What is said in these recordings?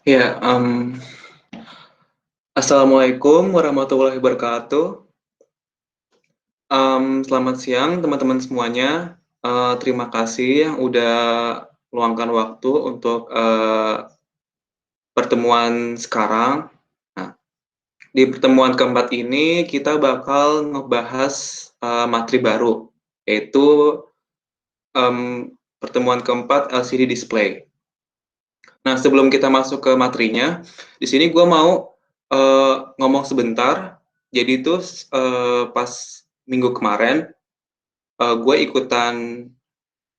Ya, Assalamualaikum warahmatullahi wabarakatuh. Selamat siang teman-teman semuanya. Terima kasih yang udah meluangkan waktu untuk pertemuan sekarang. Nah, di pertemuan keempat ini kita bakal ngebahas materi baru, yaitu pertemuan keempat LCD display. Nah, sebelum kita masuk ke materinya, di sini gue mau ngomong sebentar. Jadi itu pas minggu kemarin, gue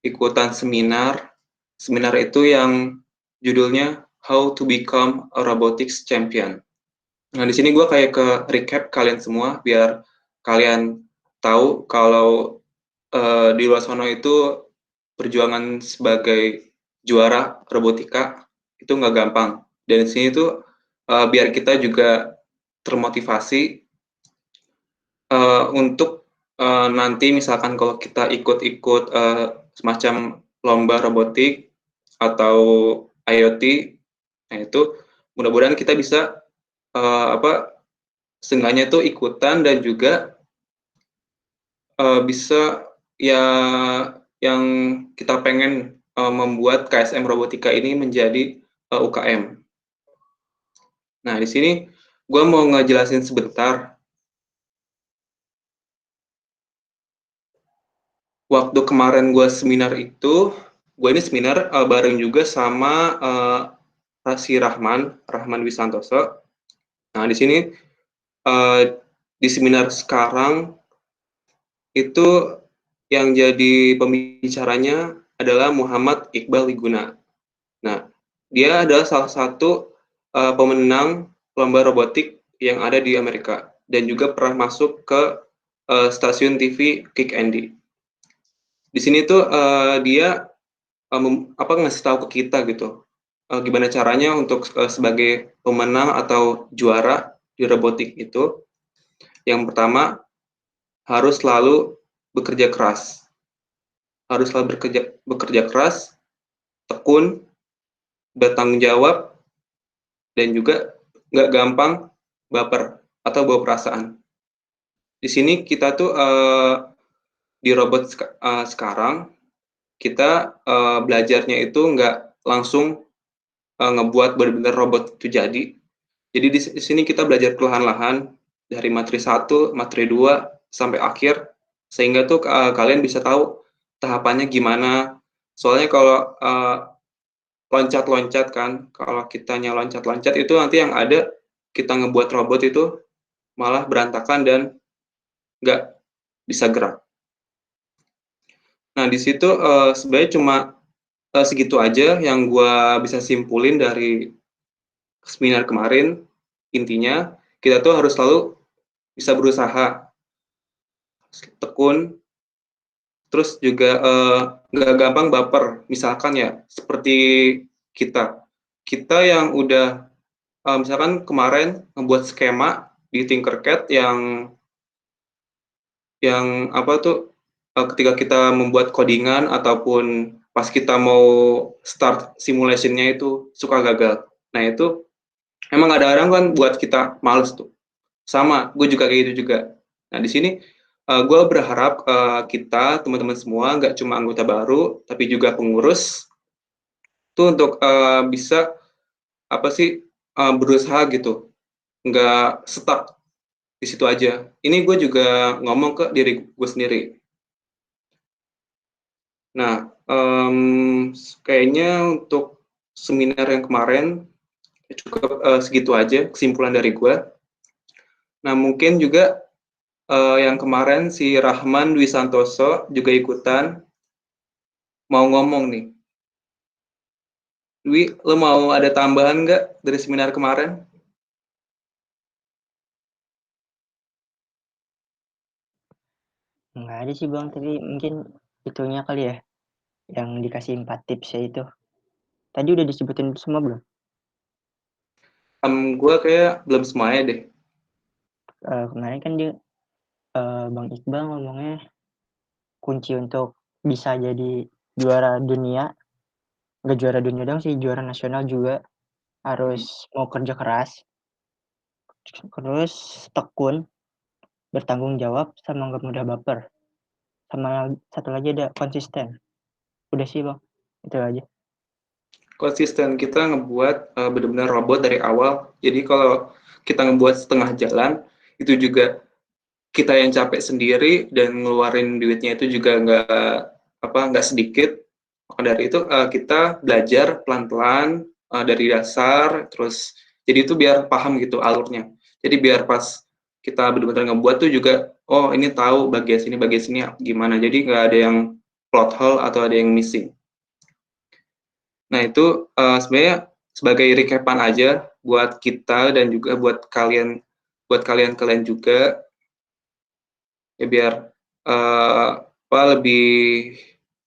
ikutan seminar. Seminar itu yang judulnya How to Become a Robotics Champion. Nah, di sini gue kayak ke recap kalian semua biar kalian tahu kalau di luar sana itu perjuangan sebagai juara robotika itu nggak gampang. Dan di sini tuh biar kita juga termotivasi untuk nanti misalkan kalau kita ikut-ikut semacam lomba robotik atau IoT, nah itu mudah-mudahan kita bisa apa seenggaknya tuh ikutan dan juga bisa ya yang kita pengen membuat KSM Robotika ini menjadi UKM. Nah, di sini gue mau ngejelasin sebentar. Waktu kemarin gue seminar itu, gue ini seminar bareng juga sama si Rahman Wisantoso. Nah, di sini di seminar sekarang itu yang jadi pembicaranya adalah Muhammad Iqbal Wiguna. Nah, dia adalah salah satu pemenang lomba robotik yang ada di Amerika dan juga pernah masuk ke stasiun TV Kick Andy. Di sini tuh dia ngasih tahu ke kita gitu gimana caranya untuk sebagai pemenang atau juara di robotik itu. Yang pertama harus selalu bekerja keras, bekerja keras, tekun, bertanggung jawab, dan juga nggak gampang baper atau bawa perasaan. Di sini kita tuh di robot sekarang kita belajarnya itu nggak langsung ngebuat benar-benar robot itu jadi. Jadi di sini kita belajar perlahan-lahan dari materi 1, materi 2 sampai akhir sehingga tuh kalian bisa tahu tahapannya gimana. Soalnya kalau loncat-loncat kan, kalau kitanya loncat-loncat itu nanti yang ada kita ngebuat robot itu malah berantakan dan nggak bisa gerak. Nah, di situ sebenarnya cuma segitu aja yang gue bisa simpulin dari seminar kemarin. Intinya, kita tuh harus selalu bisa berusaha, tekun, terus juga nggak gampang baper. Misalkan ya, seperti kita. Kita yang udah, misalkan kemarin ngebuat skema di Tinkercad yang apa tuh ketika kita membuat codingan ataupun pas kita mau start simulation-nya itu suka gagal. Nah itu emang kadang-kadang kan buat kita males tuh. Sama, gue juga kayak gitu juga. Nah di sini gue berharap kita teman-teman semua nggak cuma anggota baru tapi juga pengurus tuh untuk bisa apa sih berusaha gitu, nggak stuck di situ aja. Ini gue juga ngomong ke diri gue sendiri. Nah, kayaknya untuk seminar yang kemarin cukup segitu aja kesimpulan dari gue. Nah, mungkin juga yang kemarin si Rahman Dwi Santoso juga ikutan mau ngomong nih. Dwi, lo mau ada tambahan nggak dari seminar kemarin? Nggak ada sih Bang, tapi mungkin itunya kali ya, yang dikasih 4 tipsnya itu. Tadi udah disebutin semua belum? Gue kayak belum semuanya deh. Kemarin kan dia Bang Iqbal ngomongnya kunci untuk bisa jadi juara dunia nggak juara dunia doang sih, juara nasional juga. Harus mau kerja keras, terus tekun, bertanggung jawab, sama nggak mudah baper. Sama satu lagi ada konsisten. Udah sih bang, itu aja. Konsisten kita ngebuat benar-benar robot dari awal. Jadi kalau kita ngebuat setengah jalan, itu juga kita yang capek sendiri dan ngeluarin duitnya itu juga nggak sedikit. Maka dari itu kita belajar pelan-pelan dari dasar, terus jadi itu biar paham gitu alurnya. Jadi biar pas kita benar-benar ngebuat tuh juga, oh ini tahu bagian sini gimana. Jadi nggak ada yang plot hole atau ada yang missing. Nah itu sebenarnya sebagai recapan aja buat kita dan juga buat kalian juga ya biar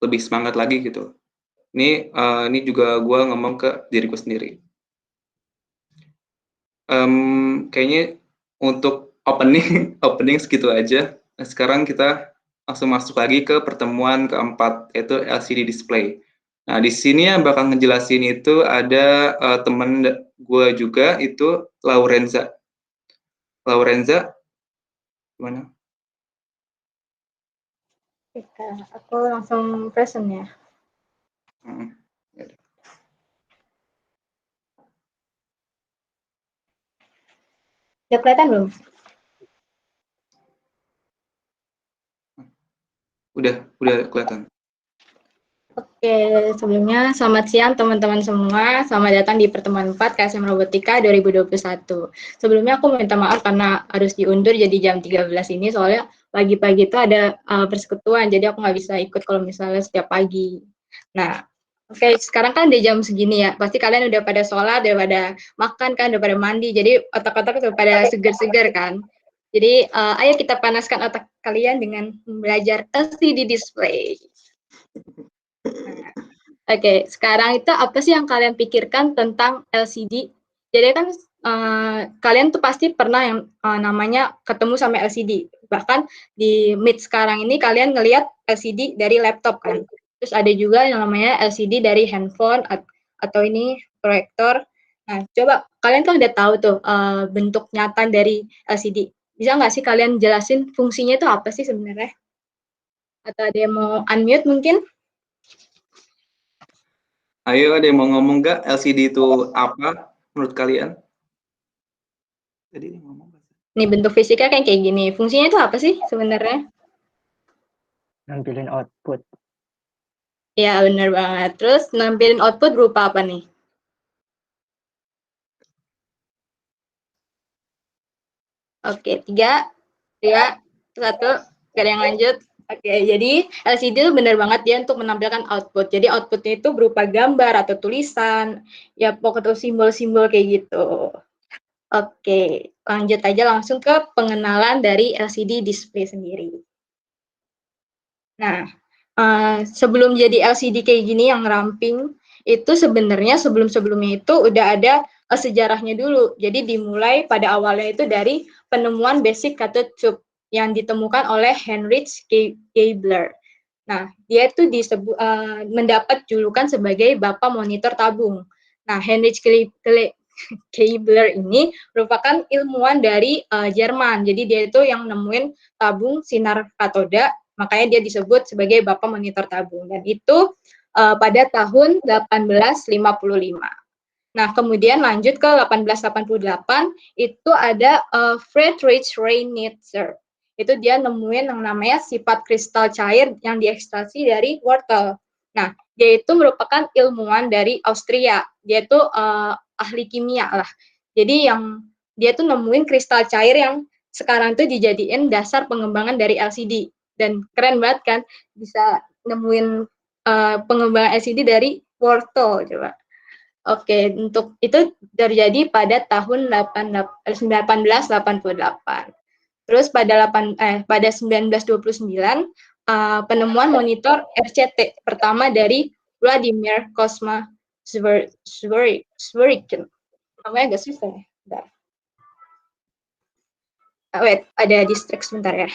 lebih semangat lagi gitu. Ini juga gue ngomong ke diriku sendiri. Kayaknya untuk opening opening segitu aja. Nah, sekarang kita langsung masuk lagi ke pertemuan keempat, yaitu LCD display. Nah, di sini yang bakal ngejelasin itu ada temen gue juga, itu Laurenza. Laurenza, gimana? Oke, aku langsung present ya. Udah kelihatan belum? Udah kelihatan. Oke, sebelumnya selamat siang teman-teman semua. Selamat datang di pertemuan 4 KSM Robotika 2021. Sebelumnya aku minta maaf karena harus diundur jadi jam 13 ini, soalnya pagi-pagi itu ada persekutuan, jadi aku nggak bisa ikut kalau misalnya setiap pagi. Nah, oke, sekarang kan di jam segini ya, pasti kalian udah pada sholat, udah pada makan kan, udah pada mandi, jadi otak-otak udah pada seger-seger kan. Jadi, ayo kita panaskan otak kalian dengan belajar LCD display. Oke, sekarang itu apa sih yang kalian pikirkan tentang LCD? Jadi kan kalian tuh pasti pernah yang namanya ketemu sama LCD. Bahkan di Meet sekarang ini kalian ngelihat LCD dari laptop kan. Terus ada juga yang namanya LCD dari handphone atau ini proyektor. Nah, coba kalian kan udah tahu tuh bentuk nyata dari LCD. Bisa nggak sih kalian jelasin fungsinya itu apa sih sebenarnya? Atau ada yang mau unmute mungkin? Ayo, ada yang mau ngomong nggak? LCD itu apa menurut kalian? Tadi ngomong. Nih bentuk fisiknya kayak gini. Fungsinya itu apa sih sebenarnya? Nampilin output. Ya benar banget. Terus nampilin output berupa apa nih? Oke, 3, 2, 1. Gak ada yang lanjut. Oke, jadi LCD itu benar banget dia untuk menampilkan output. Jadi outputnya itu berupa gambar atau tulisan, ya pokoknya simbol-simbol kayak gitu. Oke, lanjut aja langsung ke pengenalan dari LCD display sendiri. Nah, sebelum jadi LCD kayak gini yang ramping, itu sebenarnya sebelum-sebelumnya itu udah ada sejarahnya dulu. Jadi dimulai pada awalnya itu dari penemuan basic cathode tube yang ditemukan oleh Heinrich Geibler. Nah, dia itu mendapat julukan sebagai Bapak Monitor Tabung. Nah, Heinrich Geibler ini merupakan ilmuwan dari Jerman. Jadi dia itu yang nemuin tabung sinar katoda, makanya dia disebut sebagai Bapak Monitor Tabung. Dan itu pada tahun 1855. Nah, kemudian lanjut ke 1888, itu ada Friedrich Reinitzer. Itu dia nemuin yang namanya sifat kristal cair yang diekstraksi dari wortel. Nah, dia itu merupakan ilmuwan dari Austria. Dia itu ahli kimia lah. Jadi yang dia tuh nemuin kristal cair yang sekarang tuh dijadiin dasar pengembangan dari LCD. Dan keren banget kan, bisa nemuin pengembangan LCD dari wortel, coba. Oke, untuk itu terjadi pada tahun 1988. Terus pada 1929 penemuan monitor RCT pertama dari Vladimir Kosma Zworykin. Namanya agak susah ya. Wait, ada distract sebentar ya.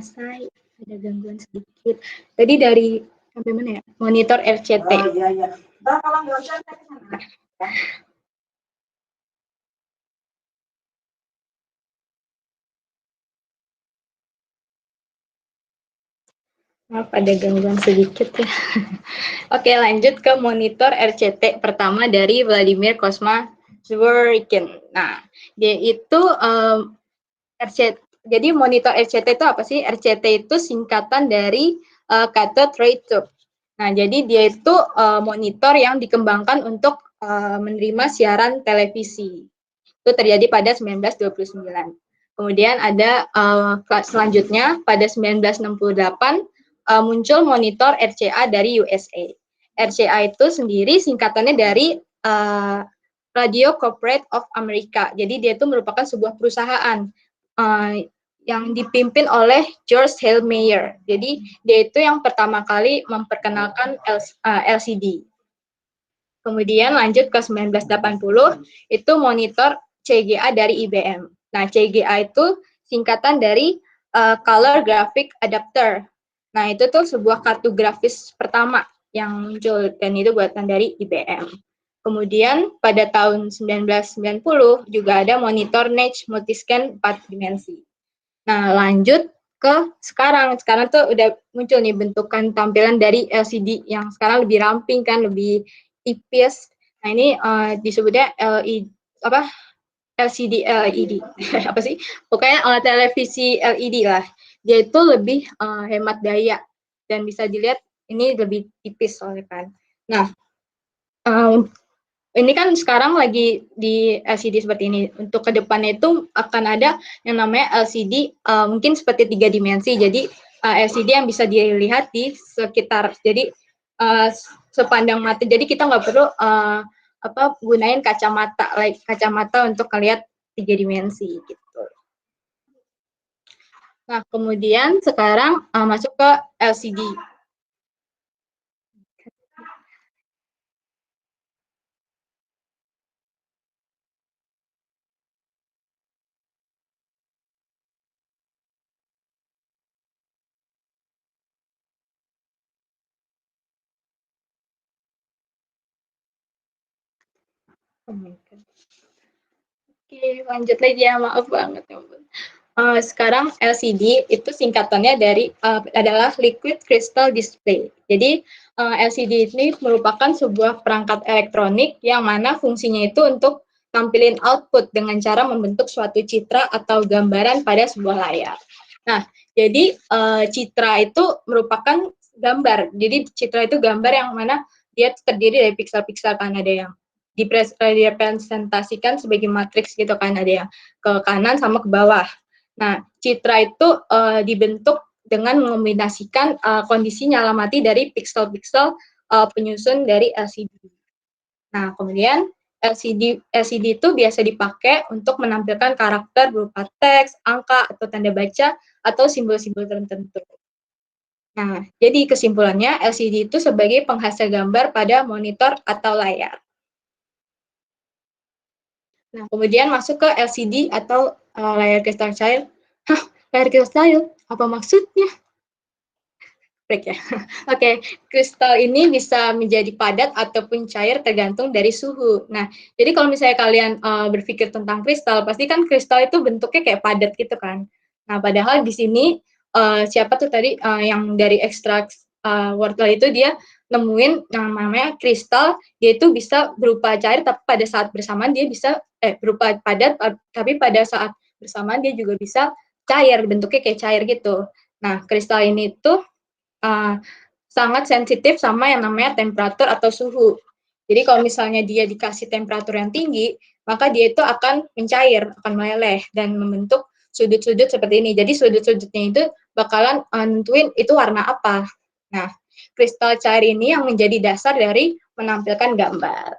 Saya ada gangguan sedikit. Tadi dari sampai mana ya? Monitor RCT. Iya, iya. Maaf, ada gangguan sedikit ya. Oke, lanjut ke monitor RCT pertama dari Vladimir Kosma Zworykin. Nah, dia itu RCT. Jadi monitor RCT itu apa sih? RCT itu singkatan dari cathode ray tube. Nah, jadi dia itu monitor yang dikembangkan untuk menerima siaran televisi. Itu terjadi pada 1929. Kemudian ada selanjutnya pada 1968 muncul monitor RCA dari USA. RCA itu sendiri singkatannya dari Radio Corporate of America. Jadi dia itu merupakan sebuah perusahaan yang dipimpin oleh George Hale Meyer. Jadi dia itu yang pertama kali memperkenalkan LCD. Kemudian lanjut ke 1980 itu monitor CGA dari IBM. Nah, CGA itu singkatan dari Color Graphic Adapter. Nah, itu tuh sebuah kartu grafis pertama yang muncul dan itu buatan dari IBM. Kemudian pada tahun 1990 juga ada monitor Nage Multiscan 4 dimensi. Nah, lanjut ke sekarang. Sekarang tuh udah muncul nih bentukan tampilan dari LCD yang sekarang lebih ramping kan, lebih tipis. Nah, ini disebutnya LCD LED. Apa sih? Pokoknya televisi LED lah. Dia itu lebih hemat daya dan bisa dilihat ini lebih tipis soalnya kan. Nah, ini kan sekarang lagi di LCD seperti ini. Untuk kedepannya itu akan ada yang namanya LCD mungkin seperti 3 dimensi. Jadi LCD yang bisa dilihat di sekitar. Jadi sepandang mata. Jadi kita nggak perlu gunain kacamata untuk melihat 3 dimensi gitu. Nah, kemudian sekarang masuk ke LCD. Oke, lanjut lagi ya, maaf banget ya. Sekarang LCD itu singkatannya dari adalah Liquid Crystal Display. Jadi LCD ini merupakan sebuah perangkat elektronik yang mana fungsinya itu untuk tampilin output dengan cara membentuk suatu citra atau gambaran pada sebuah layar. Nah, jadi citra itu merupakan gambar. Jadi citra itu gambar yang mana dia terdiri dari piksel-piksel, kan ada yang direpresentasikan sebagai matriks gitu kan, ada yang ke kanan sama ke bawah. Nah, citra itu dibentuk dengan mengombinasikan kondisi nyala mati dari piksel-piksel penyusun dari LCD. Nah, kemudian LCD itu biasa dipakai untuk menampilkan karakter berupa teks, angka, atau tanda baca, atau simbol-simbol tertentu. Nah, jadi kesimpulannya LCD itu sebagai penghasil gambar pada monitor atau layar. Nah, kemudian masuk ke LCD atau layar kristal cair. Hah, layar kristal cair? Apa maksudnya? Break ya. Oke, kristal ini bisa menjadi padat ataupun cair tergantung dari suhu. Nah, jadi kalau misalnya kalian berpikir tentang kristal, pasti kan kristal itu bentuknya kayak padat gitu kan. Nah, padahal di sini siapa tuh tadi yang dari ekstrak wortel itu dia nemuin yang namanya kristal, dia itu bisa berupa cair, tapi pada saat bersamaan dia bisa berupa padat, tapi pada saat bersamaan dia juga bisa cair, bentuknya kayak cair gitu. Nah, kristal ini tuh sangat sensitif sama yang namanya temperatur atau suhu. Jadi kalau misalnya dia dikasih temperatur yang tinggi, maka dia itu akan mencair, akan meleleh, dan membentuk sudut-sudut seperti ini. Jadi sudut-sudutnya itu bakalan nentuin itu warna apa. Nah, kristal cair ini yang menjadi dasar dari menampilkan gambar.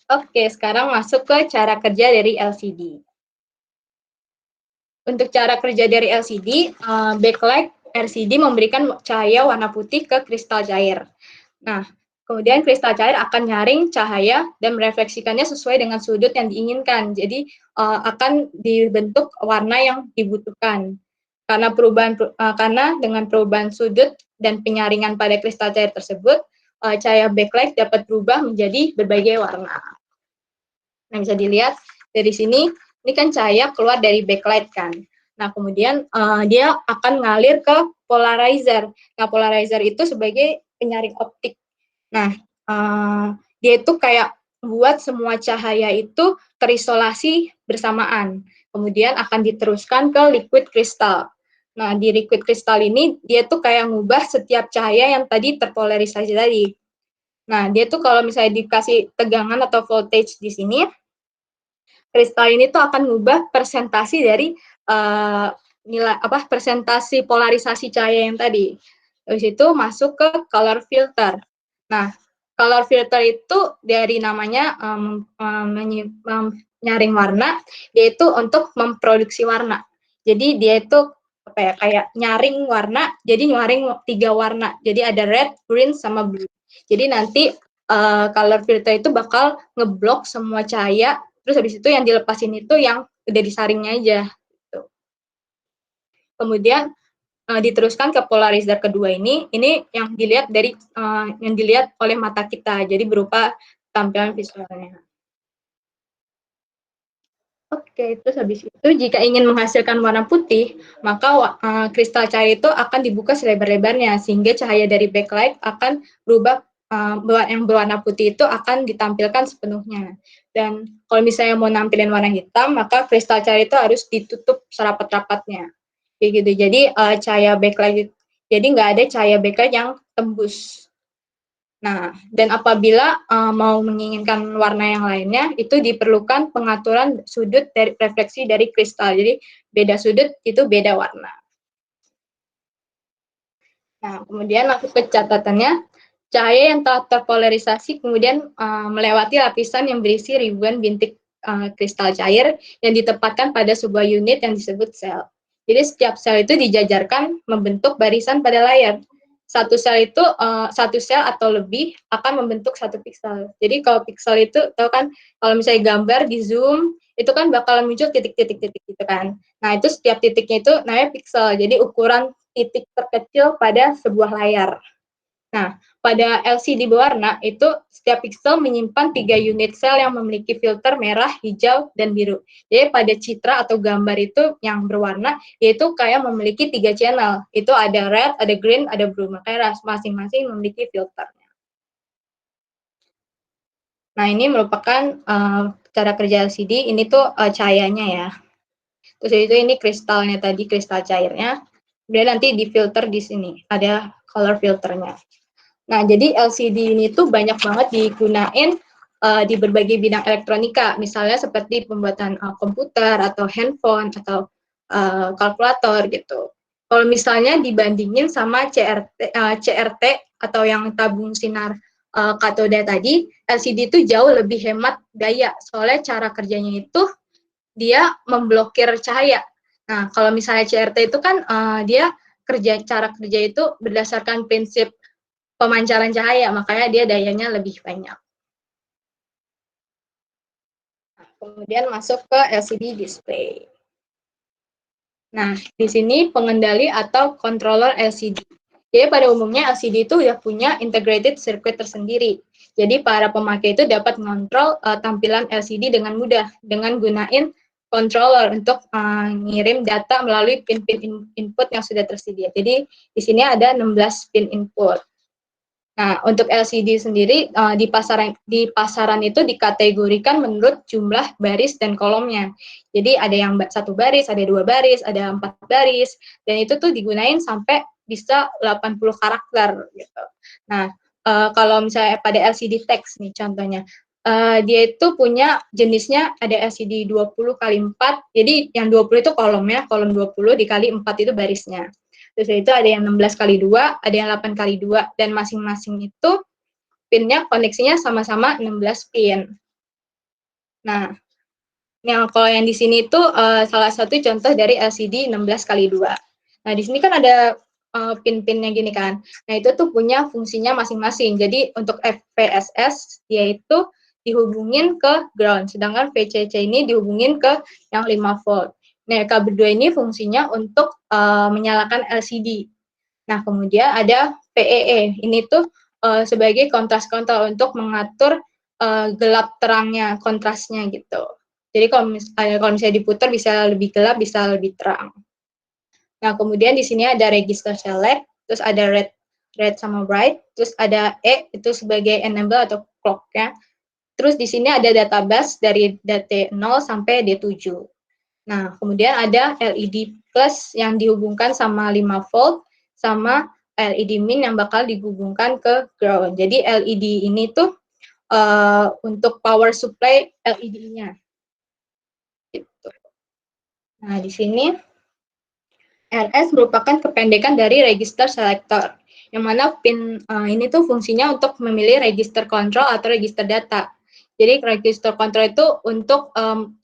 Oke, sekarang masuk ke cara kerja dari LCD. untuk cara kerja dari LCD, backlight LCD memberikan cahaya warna putih ke kristal cair. Nah, kemudian kristal cair akan nyaring cahaya dan merefleksikannya sesuai dengan sudut yang diinginkan. Jadi akan dibentuk warna yang dibutuhkan. Karena dengan perubahan sudut dan penyaringan pada kristal cair tersebut, cahaya backlight dapat berubah menjadi berbagai warna. Nah, bisa dilihat dari sini, ini kan cahaya keluar dari backlight kan. Nah, kemudian dia akan ngalir ke polarizer. Nah, polarizer itu sebagai penyaring optik. Nah, dia itu kayak buat semua cahaya itu terisolasi bersamaan. Kemudian akan diteruskan ke liquid kristal. Nah, di liquid kristal ini, dia tuh kayak ngubah setiap cahaya yang tadi terpolarisasi tadi. Nah, dia tuh kalau misalnya dikasih tegangan atau voltage di sini, kristal ini tuh akan ngubah persentasi dari persentasi polarisasi cahaya yang tadi. Habis itu masuk ke color filter. Nah, color filter itu dari namanya nyaring warna, yaitu untuk memproduksi warna. Jadi dia itu kayak nyaring warna, jadi nyaring 3 warna. Jadi ada red, green, sama blue. Jadi nanti color filter itu bakal ngeblok semua cahaya, terus habis itu yang dilepasin itu yang udah disaringnya aja. Gitu. Kemudian diteruskan ke polarizer kedua ini yang dilihat oleh mata kita, jadi berupa tampilan visualnya. Oke, terus habis itu jika ingin menghasilkan warna putih, maka kristal cair itu akan dibuka selebar-lebarnya, sehingga cahaya dari backlight akan berubah, yang berwarna putih itu akan ditampilkan sepenuhnya. Dan kalau misalnya mau nampilin warna hitam, maka kristal cair itu harus ditutup serapat-rapatnya. Kayak gitu. Jadi cahaya backlight, jadi nggak ada cahaya backlight yang tembus. Nah, dan apabila mau menginginkan warna yang lainnya, itu diperlukan pengaturan sudut dari refleksi dari kristal. Jadi beda sudut itu beda warna. Nah, kemudian langsung ke catatannya, cahaya yang telah terpolarisasi kemudian melewati lapisan yang berisi ribuan bintik kristal cair yang ditempatkan pada sebuah unit yang disebut sel. Jadi setiap sel itu dijajarkan membentuk barisan pada layar. Satu sel atau lebih akan membentuk satu piksel. Jadi kalau piksel itu tahu kan, kalau misalnya gambar di zoom itu kan bakalan muncul titik-titik gitu kan. Nah, itu setiap titiknya itu namanya piksel. Jadi ukuran titik terkecil pada sebuah layar. Nah, pada LCD berwarna itu setiap piksel menyimpan 3 unit sel yang memiliki filter merah, hijau, dan biru. Jadi pada citra atau gambar itu yang berwarna, yaitu kayak memiliki 3 channel. Itu ada red, ada green, ada blue. Makanya masing-masing memiliki filternya. Nah, ini merupakan cara kerja LCD. Ini tuh cahayanya ya. Terus itu ini kristalnya tadi, kristal cairnya. Kemudian nanti difilter di sini. Ada color filternya. Nah, jadi LCD ini tuh banyak banget digunain di berbagai bidang elektronika, misalnya seperti pembuatan komputer atau handphone atau kalkulator gitu. Kalau misalnya dibandingin sama CRT atau yang tabung sinar katoda tadi, LCD itu jauh lebih hemat daya, soalnya cara kerjanya itu dia memblokir cahaya. Nah, kalau misalnya CRT itu kan dia cara kerja itu berdasarkan prinsip pemancaran cahaya, makanya dia dayanya lebih banyak. Nah, kemudian masuk ke LCD display. Nah, di sini pengendali atau controller LCD. Jadi pada umumnya LCD itu udah punya integrated circuit tersendiri. Jadi para pemakai itu dapat mengontrol tampilan LCD dengan mudah dengan gunain controller untuk ngirim data melalui pin-pin input yang sudah tersedia. Jadi di sini ada 16 pin input. Nah, untuk LCD sendiri di pasaran itu dikategorikan menurut jumlah baris dan kolomnya. Jadi ada yang 1 baris, ada 2 baris, ada 4 baris, dan itu tuh digunain sampai bisa 80 karakter gitu. Nah, kalau misalnya pada LCD text nih contohnya, dia itu punya jenisnya ada LCD 20 kali 4, jadi yang 20 itu kolomnya, kolom 20 dikali 4 itu barisnya. Terus itu ada yang 16 kali 2, ada yang 8 kali 2, dan masing-masing itu pinnya koneksinya sama-sama 16 pin. Nah, Nah, kalau yang di sini itu salah satu contoh dari LCD 16x2. Nah, di sini kan ada pin-pinnya gini kan. Nah, itu tuh punya fungsinya masing-masing. Jadi untuk VSS dia itu dihubungin ke ground, sedangkan VCC ini dihubungin ke yang 5 volt. Nah, kabel berdua ini fungsinya untuk menyalakan LCD. Nah, kemudian ada PEE. Ini tuh sebagai kontras kontrol untuk mengatur gelap terangnya, kontrasnya gitu. Jadi kalau misalnya diputar bisa lebih gelap, bisa lebih terang. Nah, kemudian di sini ada register select, terus ada red sama bright, terus ada E itu sebagai enable atau clock-nya. Terus di sini ada data bus dari D0 sampai D7. Nah, kemudian ada LED plus yang dihubungkan sama 5 volt sama LED min yang bakal dihubungkan ke ground. Jadi LED ini tuh untuk power supply LED-nya. Gitu. Nah, di sini RS merupakan kependekan dari register selector, yang mana pin ini tuh fungsinya untuk memilih register control atau register data. Jadi register control itu untuk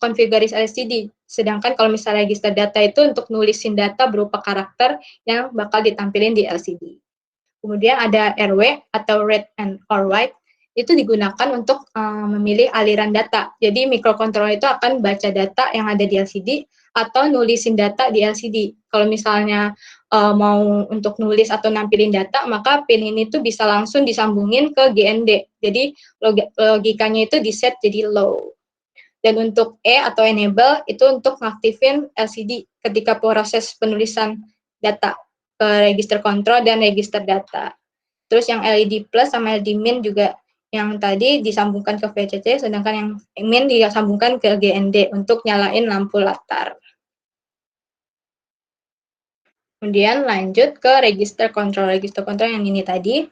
konfigurasi LCD, sedangkan kalau misalnya register data itu untuk nulisin data berupa karakter yang bakal ditampilin di LCD. Kemudian ada RW atau red and or white, itu digunakan untuk memilih aliran data. Jadi microcontroller itu akan baca data yang ada di LCD atau nulisin data di LCD. Kalau misalnya mau untuk nulis atau nampilin data, maka pin ini tuh bisa langsung disambungin ke GND. Jadi logikanya itu di set jadi low. Dan untuk E atau enable itu untuk ngaktifin LCD ketika proses penulisan data ke register kontrol dan register data. Terus yang LED plus sama LED min juga yang tadi disambungkan ke VCC, sedangkan yang min disambungkan ke GND untuk nyalain lampu latar. Kemudian lanjut ke register kontrol yang ini tadi.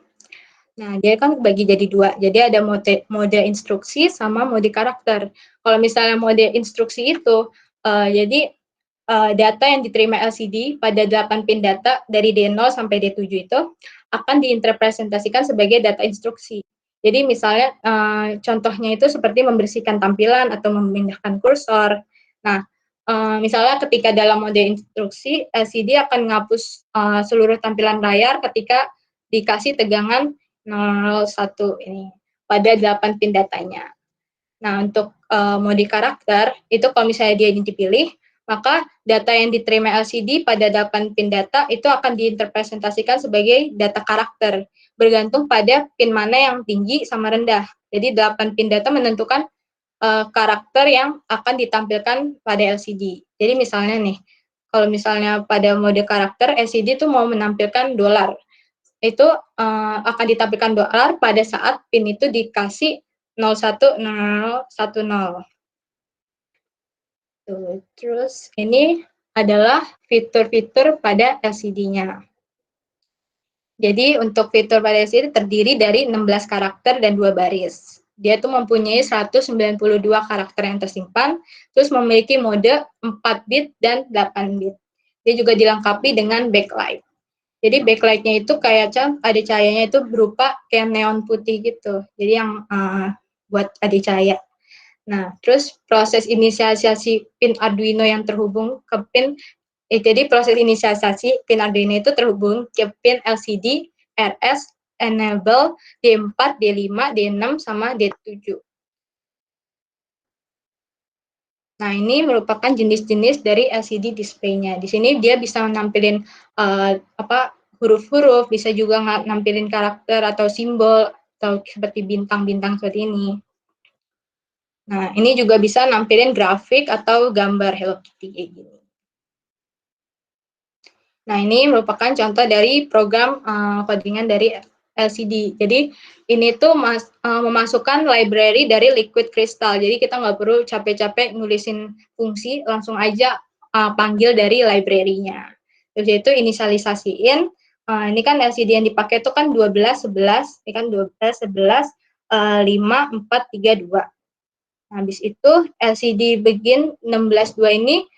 Nah, dia kan bagi jadi dua. Jadi ada mode instruksi sama mode karakter. Kalau misalnya mode instruksi itu, jadi data yang diterima LCD pada 8 pin data dari D0 sampai D7 itu akan diinterpresentasikan sebagai data instruksi. Jadi misalnya contohnya itu seperti membersihkan tampilan atau memindahkan kursor. Nah, misalnya ketika dalam mode instruksi, LCD akan menghapus seluruh tampilan layar ketika dikasih tegangan 0,1 ini pada 8 pin datanya. Nah, untuk mode karakter, itu kalau misalnya dia dipilih, maka data yang diterima LCD pada 8 pin data itu akan diinterpresentasikan sebagai data karakter, bergantung pada pin mana yang tinggi sama rendah. Jadi 8 pin data menentukan karakter yang akan ditampilkan pada LCD. Jadi misalnya nih, kalau misalnya pada mode karakter, LCD itu mau menampilkan dolar. Itu akan ditampilkan dolar pada saat pin itu dikasih 010010. Terus ini adalah fitur-fitur pada LCD-nya. Jadi untuk fitur pada LCD terdiri dari 16 karakter dan 2 baris. Dia tuh mempunyai 192 karakter yang tersimpan, terus memiliki mode 4 bit dan 8 bit. Dia juga dilengkapi dengan backlight. Jadi backlight-nya itu kayak ada cahayanya itu berupa kayak neon putih gitu. Jadi yang buat ada cahaya. Nah, terus proses inisialisasi pin Arduino yang terhubung ke pin, jadi proses inisialisasi pin Arduino itu terhubung ke pin LCD, RS, enable, D4, D5, D6, sama D7. Nah, ini merupakan jenis-jenis dari LCD display-nya. Di sini dia bisa menampilkan huruf-huruf, bisa juga nampilin karakter atau simbol, atau seperti bintang-bintang seperti ini. Nah, ini juga bisa nampilin grafik atau gambar Hello Kitty kayak gini. Nah, ini merupakan contoh dari program codingan dari LCD. Jadi, ini tuh memasukkan library dari Liquid Crystal. Jadi, kita nggak perlu capek-capek nulisin fungsi, langsung aja panggil dari library-nya. Terus itu inisialisasiin. Ini kan LCD yang dipakai itu kan 12, 11. Ini kan 12, 11, 5, 4, 3, 2. Habis itu LCD begin 16.2 ini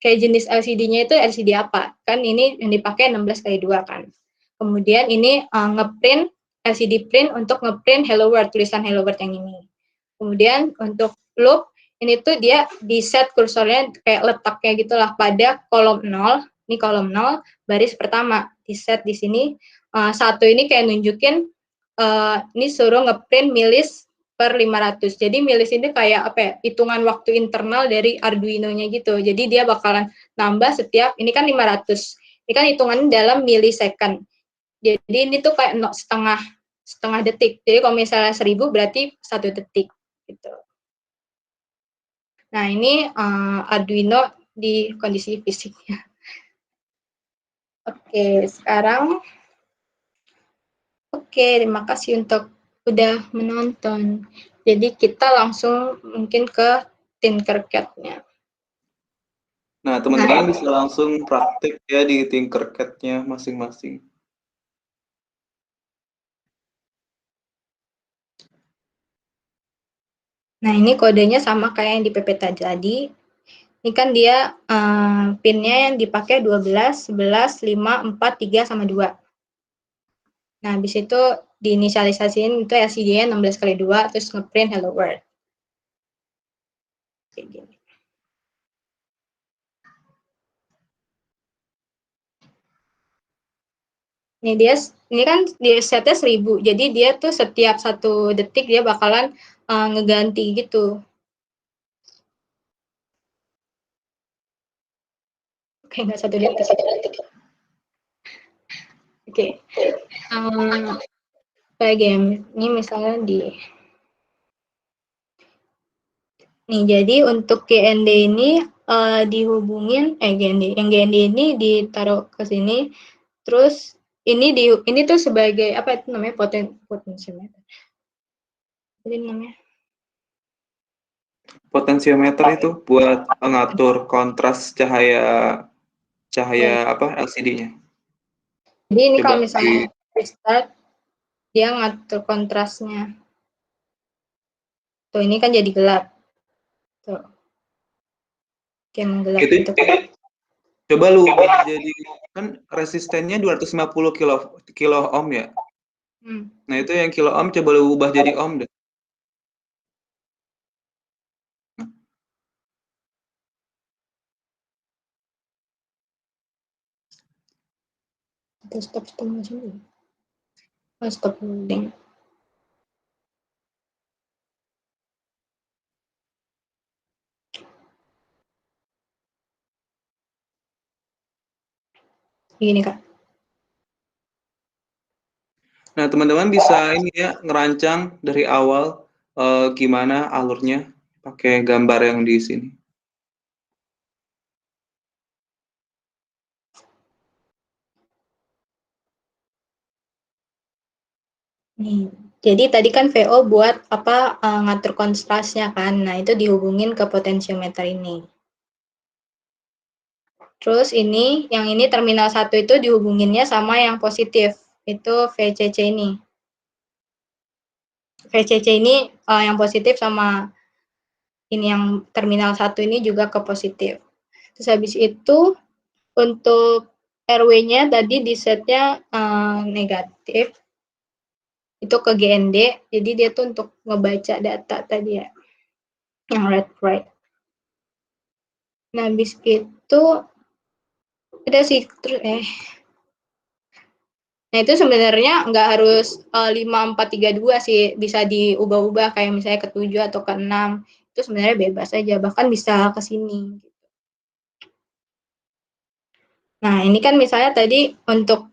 kayak jenis LCD-nya itu LCD apa? Kan ini yang dipakai 16x2 kan. Kemudian ini ngeprint LCD print untuk ngeprint Hello World, tulisan Hello World yang ini. Kemudian untuk loop ini tuh dia di set kursornya kayak letaknya gitulah pada kolom 0, ini kolom 0 baris pertama di set di sini. Satu ini kayak nunjukin ini suruh ngeprint milis per 500. Jadi milis ini kayak apa ya, hitungan waktu internal dari Arduino-nya gitu. Jadi dia bakalan nambah setiap, ini kan 500. Ini kan hitungannya dalam milisecond. Jadi ini tuh kayak setengah detik. Jadi kalau misalnya 1000 berarti 1 detik gitu. Nah, ini Arduino di kondisi fisiknya. Oke, sekarang terima kasih untuk udah menonton. Jadi kita langsung mungkin ke Tinkercad-nya. Nah, teman-teman bisa langsung praktik ya di Tinkercad-nya masing-masing. Nah, ini kodenya sama kayak yang di PPT tadi. Ini kan dia pin-nya yang dipakai 12, 11, 5, 4, 3, sama 2. Nah, habis itu diinisialisasiin itu LCD-nya 16 kali 2, terus ngeprint hello world. Kayak gini. Ini kan di setnya 1000, jadi dia tuh setiap 1 detik dia bakalan ngeganti gitu. Oke, nggak 1 detik. Oke. Kayak game, ini misalnya nih, jadi untuk GND ini dihubungin, yang GND ini ditaruh ke sini, terus ini tuh sebagai apa itu namanya, potensiometer. Jadi namanya Potensiometer itu buat mengatur kontras cahaya LCD-nya. Jadi ini kalau misalnya restart, dia ngatur kontrasnya. Tuh, ini kan jadi gelap. Tuh. Kayak menggelap gitu kan. Coba lu ubah jadi, kan resistennya 250 kilo ohm ya. Nah, itu yang kilo ohm coba lu ubah jadi ohm deh. Stop sini. Stop loading. Gini, Kak. Nah, teman-teman bisa ini ya, ngerancang dari awal gimana alurnya pakai gambar yang di sini. Nih, jadi tadi kan VO buat apa ngatur kontrasnya kan. Nah, itu dihubungin ke potensiometer ini. Terus yang ini terminal 1 itu dihubunginnya sama yang positif, itu VCC ini. VCC ini yang positif sama ini yang terminal 1 ini juga ke positif. Terus habis itu untuk RW-nya tadi di setnya negatif, itu ke GND, jadi dia tuh untuk ngebaca data tadi ya, yang read write. Nah, habis itu ada sih nah itu sebenarnya nggak harus 5432 sih, bisa diubah-ubah kayak misalnya ke 7 atau ke 6, itu sebenarnya bebas aja, bahkan bisa ke sini. Nah, ini kan misalnya tadi untuk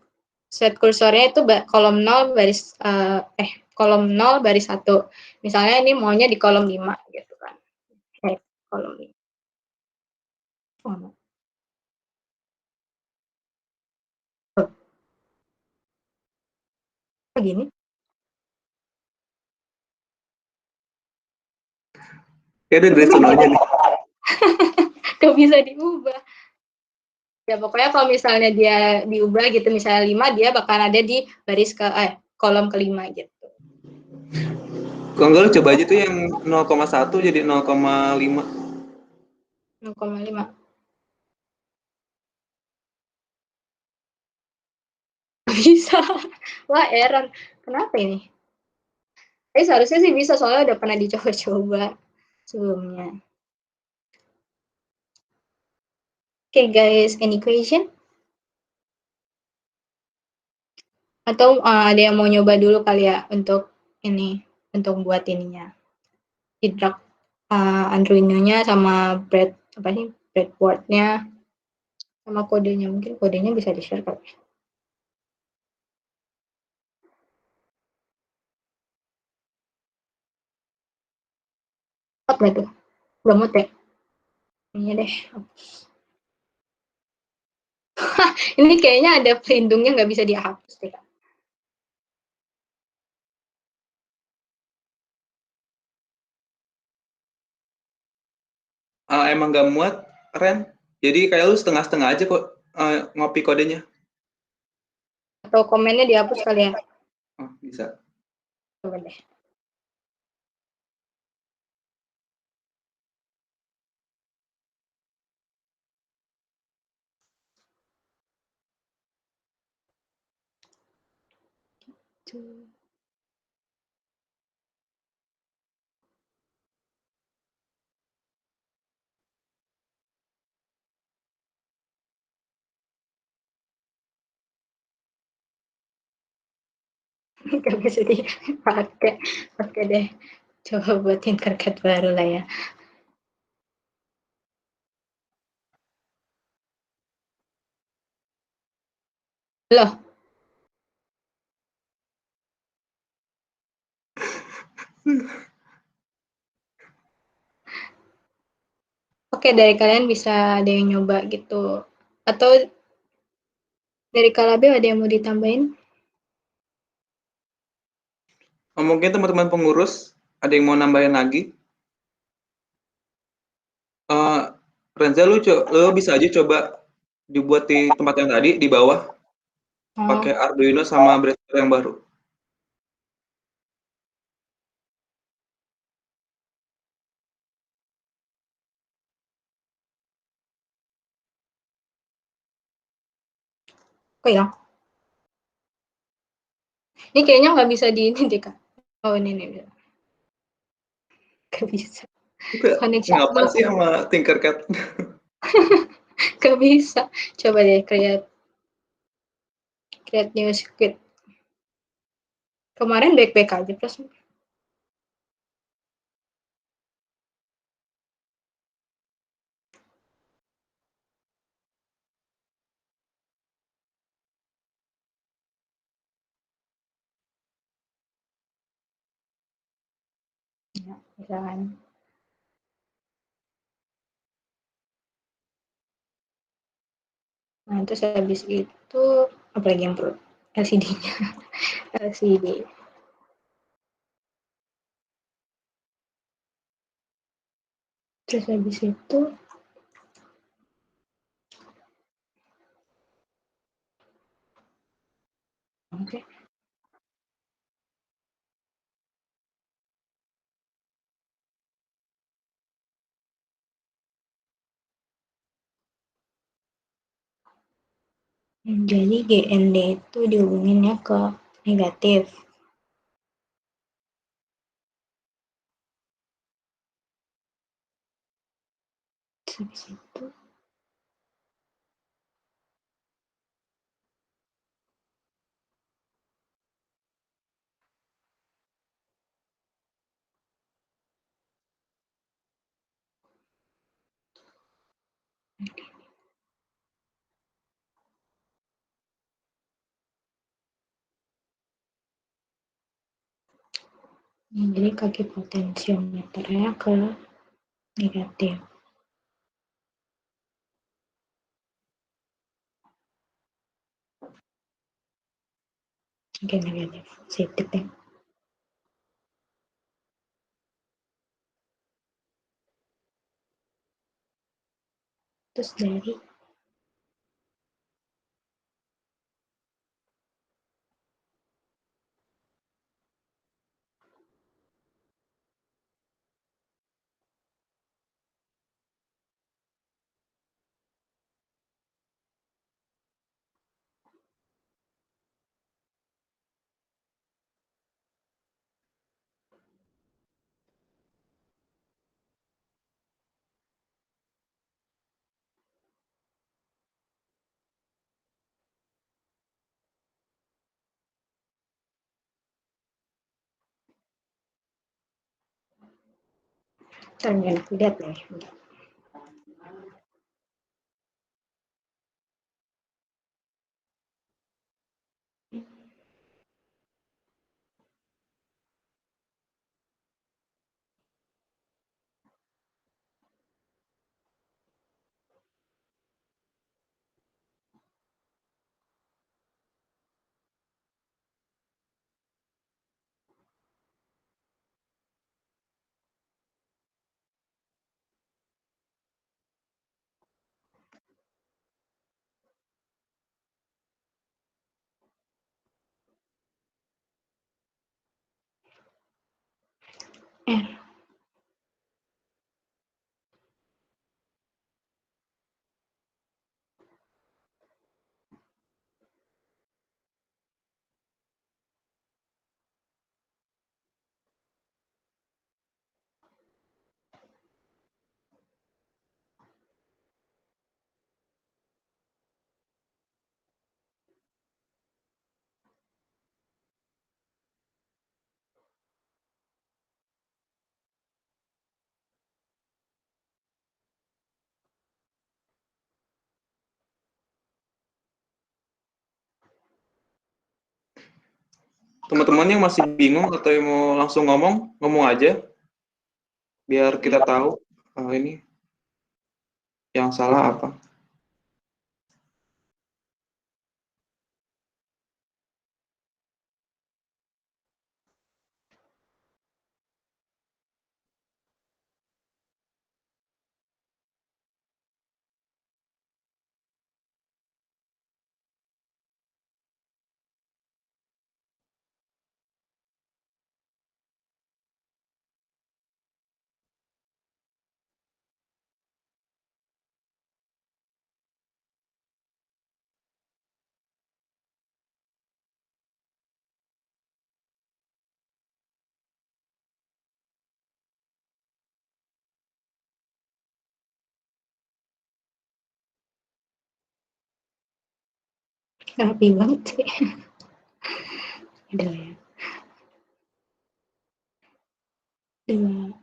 set kursornya itu kolom 0 baris 1. Misalnya ini maunya di kolom 5 gitu kan. Kolom 5. Begini. Ya udah dari sana aja nih. Gak bisa diubah. Ya pokoknya kalau misalnya dia diubah gitu, misalnya 5, dia bakal ada di baris kolom kelima gitu. Kalau enggak lu coba aja tuh yang 0,1 jadi 0,5. 0,5. Bisa. Wah, error. Kenapa ini? Tapi seharusnya sih bisa, soalnya udah pernah dicoba-coba sebelumnya. Okay guys, any question? Atau ada yang mau nyoba dulu kali ya untuk ini, untuk buat ininya, idrak Arduino-nya sama breadboard-nya sama kodenya, mungkin kodenya bisa di-share kali. Hot nggak tuh? Belum mute ya? Iya deh, hapus. Ini kayaknya ada pelindungnya nggak bisa dihapus deh. Emang nggak muat, Ren? Jadi kayak lu setengah-setengah aja kok ngopi kodenya. Atau komennya dihapus kali ya? Oh, bisa. Coba deh. Tuh. Gak bisa dipakai. Oke deh, coba buatin karket baru lah ya. Loh, oke, dari kalian bisa ada yang nyoba gitu. Atau dari Kalabe ada yang mau ditambahin? Mungkin teman-teman pengurus ada yang mau nambahin lagi? Renza, lu bisa aja coba dibuat di tempat yang tadi di bawah pakai Arduino sama breadboard yang baru. Oh ya, ini kayaknya nggak bisa di ini deh kak. Oh ini bisa. Nggak bisa. Koneksi Ngapa sih sama Tinkercad? nggak bisa. Coba deh create new script. Kemarin baik-baik aja plus. Ya, misalkan. Nah, terus habis itu apalagi yang perlu? LCD-nya. LCD. Terus habis itu oke. Jadi GND itu dihubunginnya ke negatif. Terus habis itu jadi kaki potensiometernya ke negatif. Oke, negatif. Sip ya. Terus dari Ntar enak lihat nih. Teman-teman yang masih bingung atau yang mau langsung ngomong aja, biar kita tahu ini yang salah apa. Rapi banget sih. Udah ya. 2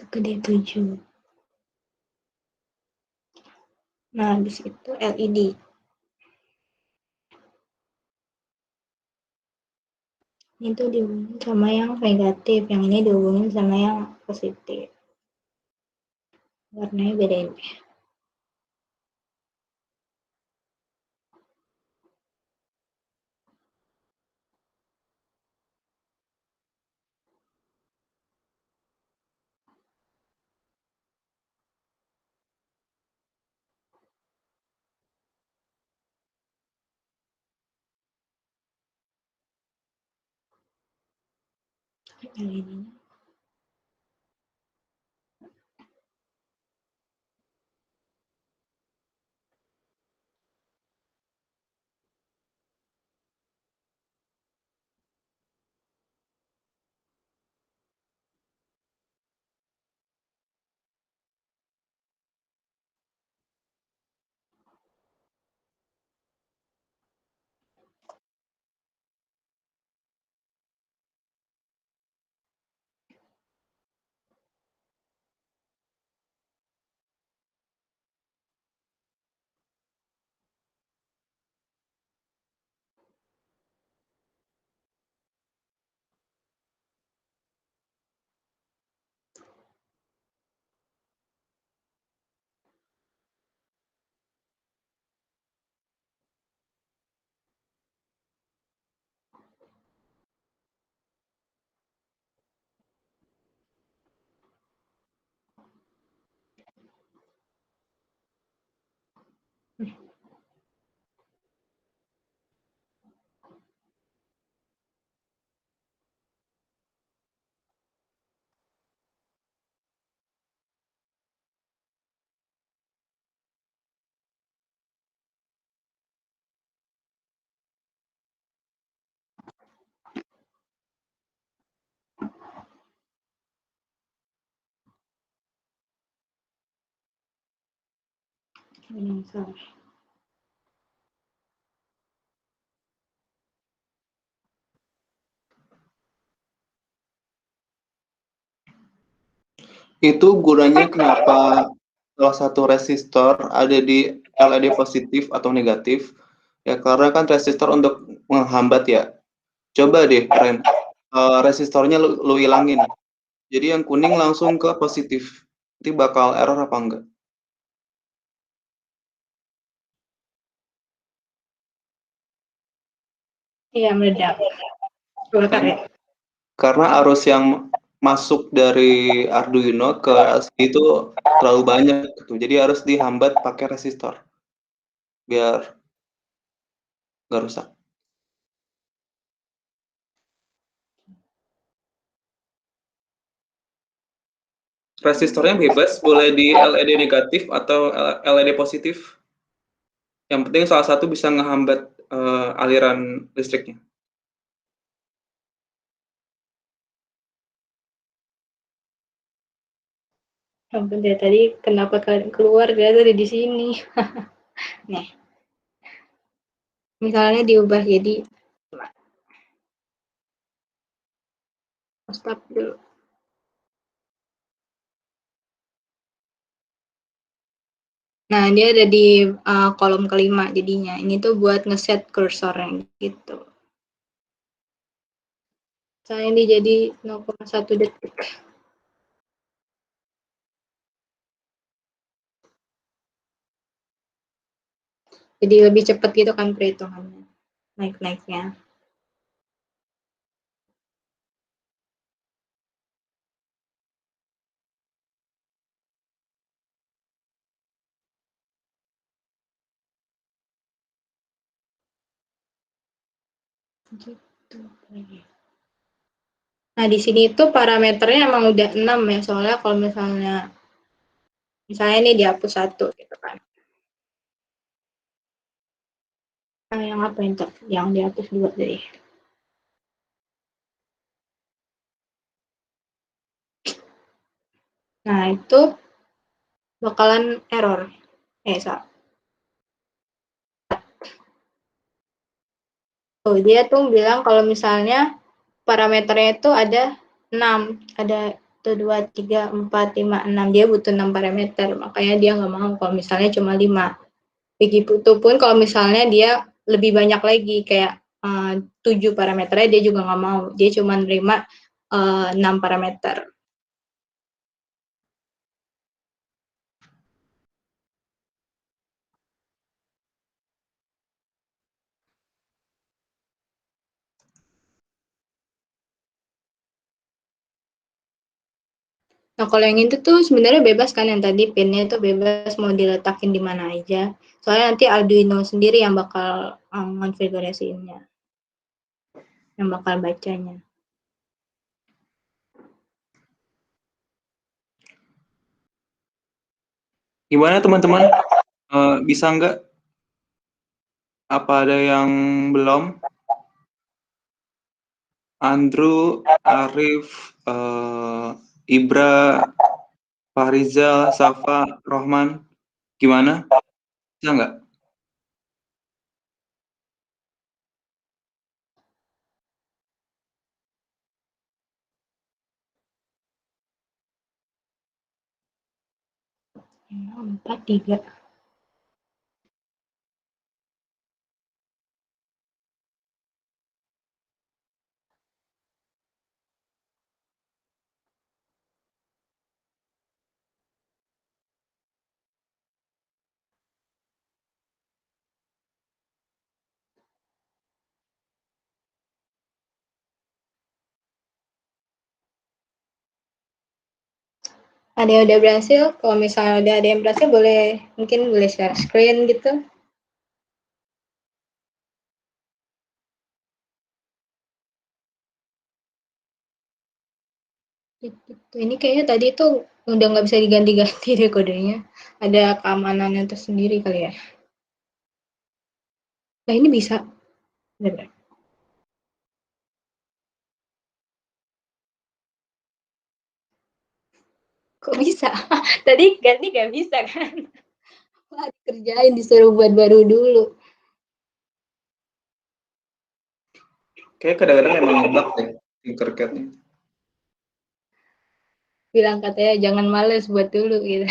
ke D7. Nah, habis itu LED. Ini tuh dihubungin sama yang negatif, yang ini dihubungin sama yang positif. Warnanya beda ini. LED-nya. Yang salah. Itu gunanya kenapa salah satu resistor ada di LED positif atau negatif? Ya karena kan resistor untuk menghambat ya. Coba deh, Ren, resistornya lu ilangin. Jadi yang kuning langsung ke positif. Nanti bakal error apa enggak? Iya, meledak. Kebakar ya. Karena arus yang masuk dari Arduino ke LCD itu terlalu banyak gitu. Jadi harus dihambat pakai resistor biar nggak rusak. Resistornya bebas, boleh di LED negatif atau LED positif. Yang penting salah satu bisa ngehambat aliran listriknya. Ampun deh, tadi kenapa keluar dari di sini? Nih, misalnya diubah jadi stop dulu. Nah, dia ada di kolom kelima jadinya. Ini tuh buat ngeset kursornya gitu. Saya ini jadi 0,1 detik. Jadi lebih cepat gitu kan perhitungannya. Naik-naiknya. Gitu. Nah, di sini tuh parameternya emang udah 6 ya, soalnya kalau misalnya ini dihapus 1 gitu kan. Nah, yang apa yang dihapus 2 deh. Nah, itu bakalan error. Salah. Oh, dia tuh bilang kalau misalnya parameternya itu ada 6, ada 1, 2, 3, 4, 5, 6. Dia butuh 6 parameter, makanya dia nggak mau kalau misalnya cuma 5. Begitupun kalau misalnya dia lebih banyak lagi, kayak 7 parameternya dia juga nggak mau. Dia cuma nerima 6 parameter. Nah, kalau yang itu tuh sebenarnya bebas kan, yang tadi pinnya itu bebas mau diletakin di mana aja. Soalnya nanti Arduino sendiri yang bakal konfigurasinya, yang bakal bacanya. Gimana teman-teman? Bisa nggak? Apa ada yang belum? Andrew, Arif, Ibra, Fahrizal, Safa, Rohman, gimana? Bisa nggak? Ya, 4, 3. Ada yang udah berhasil, kalau misalnya udah ada yang berhasil mungkin boleh share screen gitu. Gitu. Ini kayaknya tadi tuh udah nggak bisa diganti-ganti deh kodenya. Ada keamanannya tersendiri kali ya. Nah, ini bisa. Bener. Kok bisa? Tadi ganti nggak bisa kan? Wah, dikerjain disuruh buat baru dulu. Kayak kadang-kadang emang ngebug deh Tinkercad-nya. bilang katanya jangan males buat dulu gitu.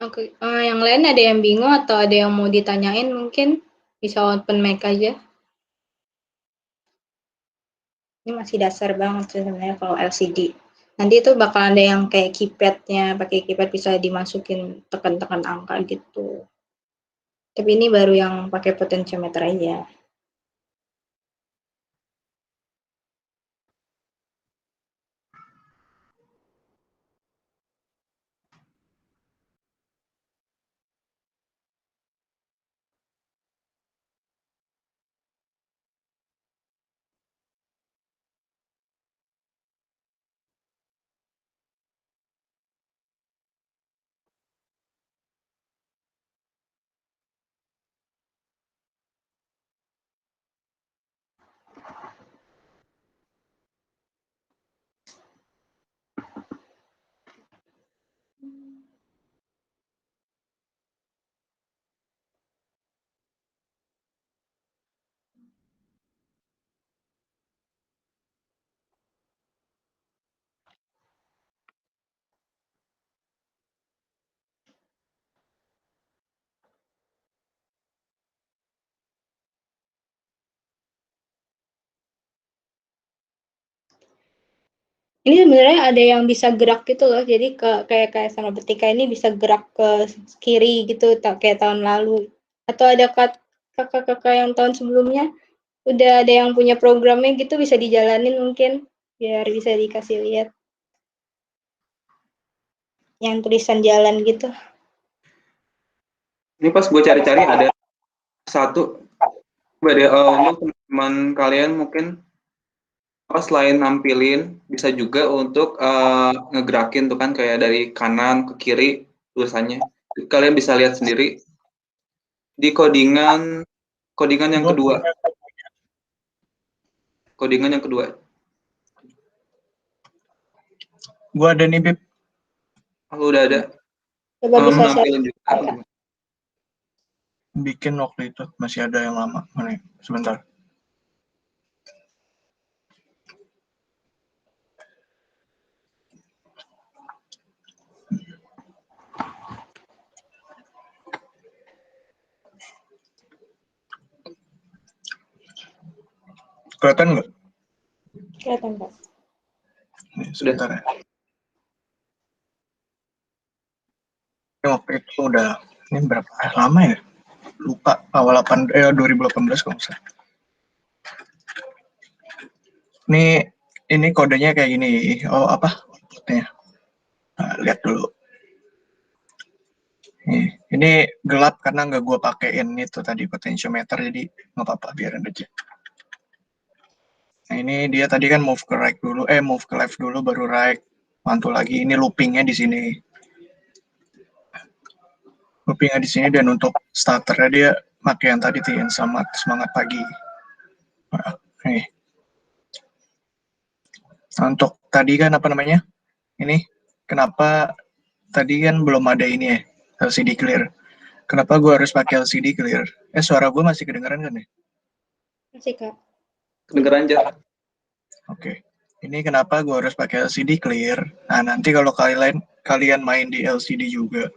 Oke, yang lain ada yang bingung atau ada yang mau ditanyain mungkin bisa open mic aja. Ini masih dasar banget sih sebenarnya kalau LCD. Nanti itu bakal ada yang kayak keypadnya, pakai keypad bisa dimasukin tekan-tekan angka gitu. Tapi ini baru yang pakai potentiometer aja. Ini sebenarnya ada yang bisa gerak gitu loh, jadi kayak sama Betika ini bisa gerak ke kiri gitu, kayak tahun lalu. Atau ada kakak-kakak yang tahun sebelumnya udah ada yang punya programnya gitu bisa dijalanin mungkin biar bisa dikasih lihat yang tulisan jalan gitu. Ini pas gue cari-cari ada satu, untuk teman-teman kalian mungkin selain nampilin bisa juga untuk ngegerakin tuh kan kayak dari kanan ke kiri tulisannya. Kalian bisa lihat sendiri di codingan yang kedua. Codingan yang kedua. Gua ada nih, Bib. Oh, udah ada. Coba bisa nampilin juga. Bikin waktu itu masih ada yang lama. Mana? Sebentar. Kelihatan nggak? kelihatan Pak. Nih, sebentar ya. Ini waktu itu udah, ini berapa lama ya? Lupa, awal 2018 kalau nggak salah. Ini kodenya kayak gini. Oh, apa? Outputnya. Nah, lihat dulu. Ini gelap karena nggak gue pakein itu tadi potentiometer, jadi nggak apa-apa, biarin aja. Nah, ini dia tadi kan move ke right dulu, move ke left dulu baru right. Mantul lagi, ini loopingnya di sini. Loopingnya di sini, dan untuk starternya dia pakai yang tadi tuh, yang semangat pagi. Nah, nih. Nah, untuk tadi kan apa namanya? Ini kenapa tadi kan belum ada ini ya, LCD clear. Kenapa gue harus pakai LCD clear? Suara gue masih kedengeran kan ya? Masih Kak. Kedengeran aja. Oke. Ini kenapa gue harus pakai LCD clear? Nah, nanti kalau kalian main di LCD juga,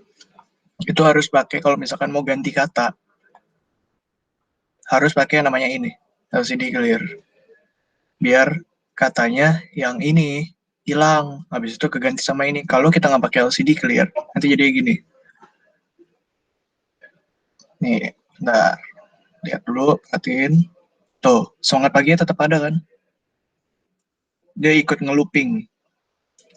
itu harus pakai kalau misalkan mau ganti kata, harus pakai yang namanya ini, LCD clear. Biar katanya yang ini hilang, habis itu keganti sama ini. Kalau kita nggak pakai LCD clear, nanti jadi gini. Nih, bentar. Lihat dulu, perhatiin. Tuh, semangat pagi tetap ada kan? dia ikut ngeluping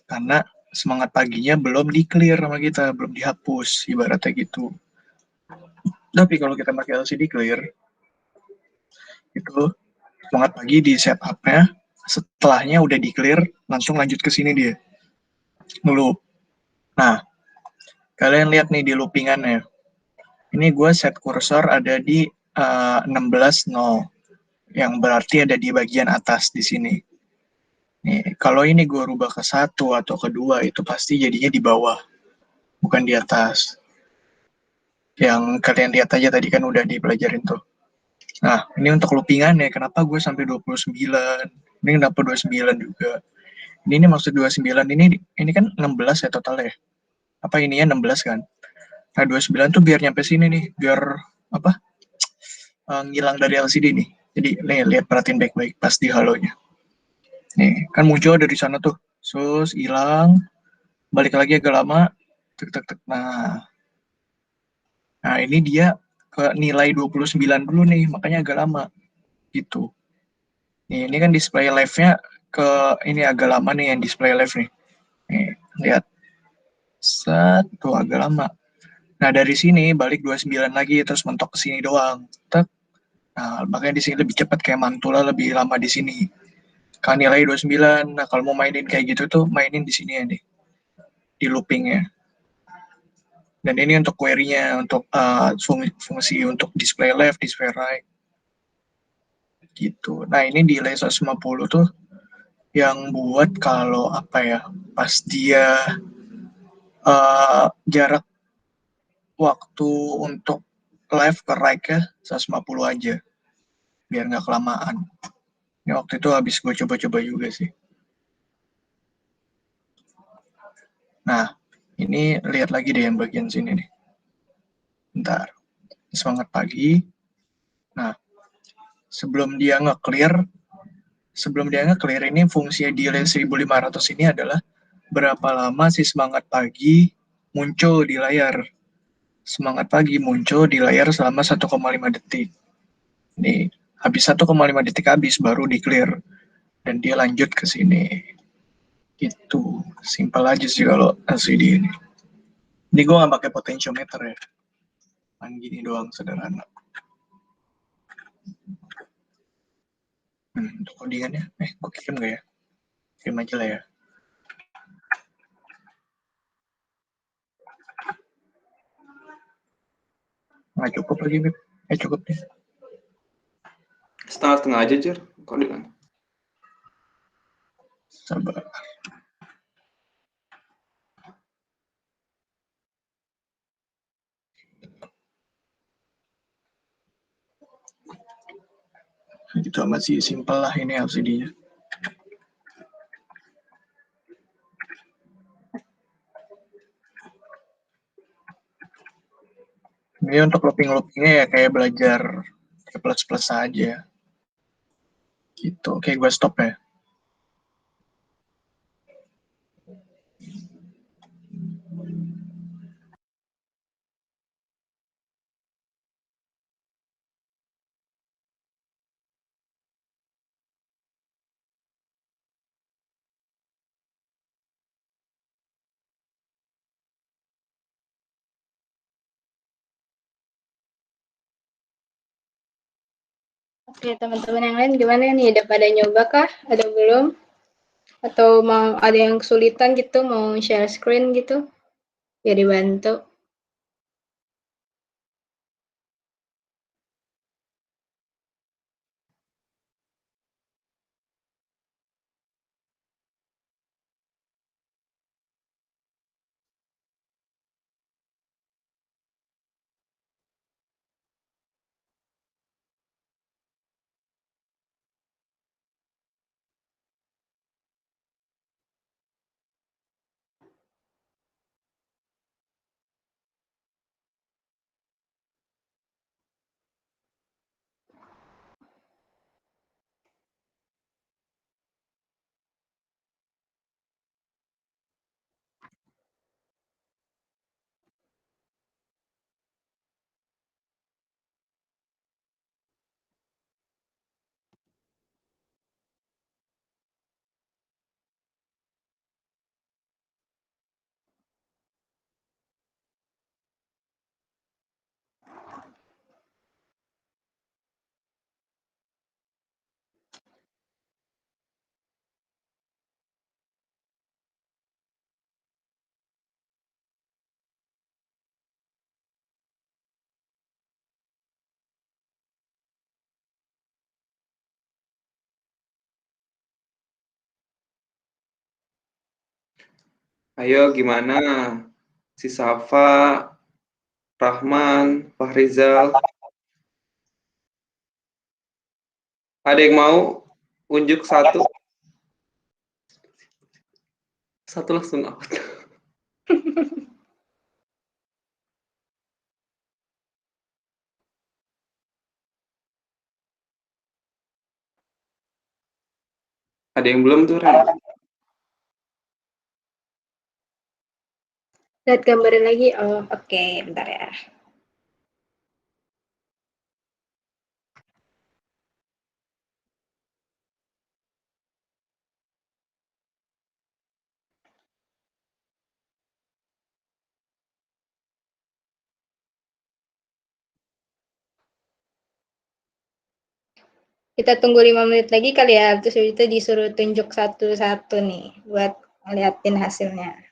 karena semangat paginya belum di clear sama kita, belum dihapus ibaratnya gitu. Tapi kalau kita pakai LCD clear itu semangat pagi di setupnya, setelahnya udah di clear langsung lanjut ke sini dia ngelup. Nah, kalian lihat nih di loopingannya. Ini gue set kursor ada di 16.0, yang berarti ada di bagian atas di sini. Nih, kalau ini gue rubah ke 1 atau ke 2, itu pasti jadinya di bawah, bukan di atas. Yang kalian lihat aja tadi kan udah dipelajarin tuh. Nah, ini untuk loopingannya, kenapa gue sampai 29? Ini kenapa 29 juga? Ini maksud 29 ini kan 16 ya totalnya. Apa ininya 16 kan? Nah, 29 tuh biar nyampe sini nih, biar apa? Ngilang dari LCD nih. Jadi nih, lihat perhatiin baik-baik pas di halonya. Nih, kan muncul dari sana tuh. Sus, hilang, balik lagi agak lama, tek tek tek. Nah, ini dia ke nilai 29 dulu nih, makanya agak lama gitu. Nih, ini kan display live-nya ke ini agak lama nih yang display live nih. Nih, lihat. Set, tuh agak lama. Nah, dari sini balik 29 lagi terus mentok ke sini doang. Tek. Nah, makanya di sini lebih cepat kayak mantula lebih lama di sini. Kan nilai 29. Nah, kalau mau mainin kayak gitu tuh mainin di sini ya nih. Di loopingnya. Dan ini untuk query-nya, untuk fungsi untuk display left, display right. Gitu. Nah, ini di delay 150 tuh yang buat kalau apa ya, pas dia jarak waktu untuk left ke right ya 150 aja biar nggak kelamaan. Ini waktu itu habis gue coba-coba juga sih. Nah, ini lihat lagi deh yang bagian sini nih. Bentar. Semangat pagi. Nah, sebelum dia nge-clear ini fungsi delay 1500 ini adalah berapa lama si semangat pagi muncul di layar. Semangat pagi muncul di layar selama 1,5 detik. Nih, habis 1,5 detik habis baru di clear. Dan dia lanjut ke sini. Itu simpel aja sih kalau LCD ini. Ini gue nggak pakai potentiometer ya. Main gini doang sederhana. Untuk codingannya, gue kirim nggak ya? Kirim aja lah ya. Nggak cukup lagi, Beb. Cukup deh. Setengah-setengah aja, Cer. Codingan. Sabar. Itu masih simpel lah ini LCD-nya. Ini untuk looping-loopingnya ya kayak belajar plus-plus aja. Gitu. Oke, gue stop ya. Oke, teman-teman yang lain gimana nih? Udah pada nyoba kah? Ada belum? Atau mau ada yang kesulitan gitu, mau share screen gitu? Biar dibantu. Ayo gimana? Si Safa, Rahman, Fahrizal. Ada yang mau unjuk satu? Satu langsung apa? Ada yang belum tuh, Ren? Lihat gambarnya lagi. Oh, oke, bentar ya. Kita tunggu 5 menit lagi kali ya, terus itu disuruh tunjuk satu-satu nih buat ngeliatin hasilnya.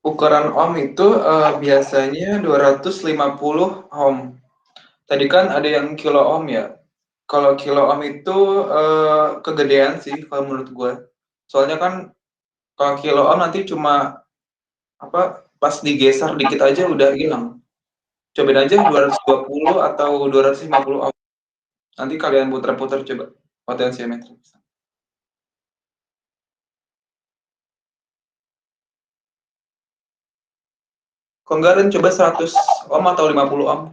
Ukuran ohm itu biasanya 250 ohm. Tadi kan ada yang kilo ohm ya. Kalau kilo ohm itu kegedean sih kalau menurut gue. Soalnya kan kalau kilo ohm nanti cuma apa pas digeser dikit aja udah hilang. Cobain aja 220 atau 250 ohm. Nanti kalian putar-putar coba potensiometri. Kalau enggak, Ren, coba 100 ohm atau 50 ohm.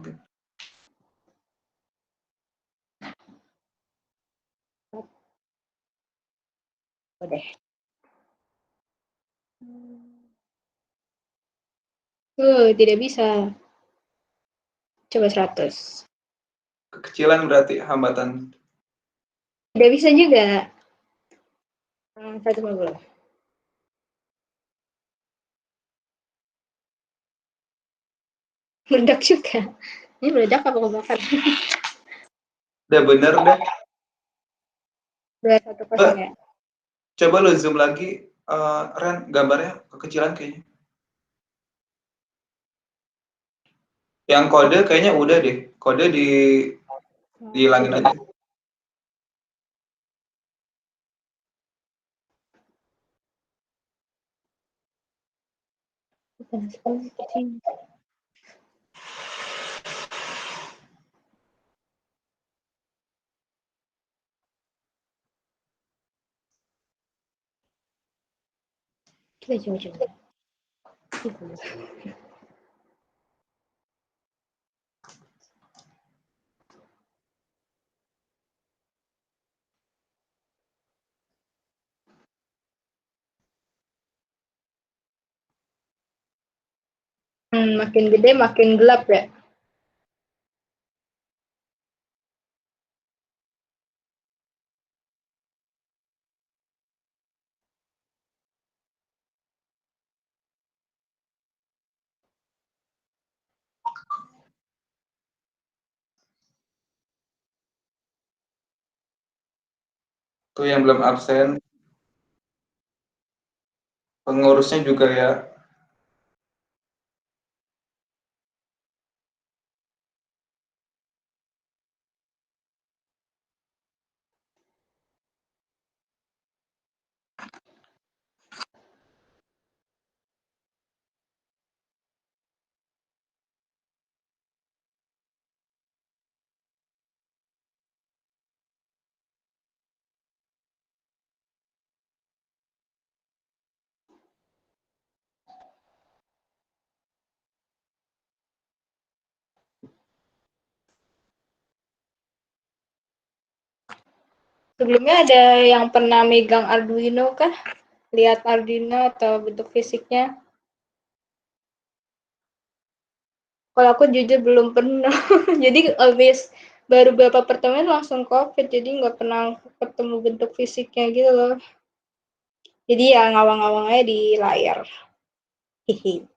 Udah. Tidak bisa. Coba 100. Kekecilan berarti hambatan. Tidak bisa juga. 150. Meledak juga. Ini meledak apa kebakar? Udah bener deh. Udah 1-0 ya. Coba lo zoom lagi, Ren, gambarnya kekecilan kayaknya. Yang kode kayaknya udah deh. Kode dihilangin aja. Coba. Makin gede makin gelap ya. Tuh yang belum absen, pengurusnya juga ya. Sebelumnya ada yang pernah megang Arduino kah? Lihat Arduino atau bentuk fisiknya? Kalau aku jujur belum pernah. Jadi habis baru beberapa pertemuan langsung COVID, jadi nggak pernah ketemu bentuk fisiknya gitu loh. Jadi ya ngawang-ngawang aja di layar. Hihi.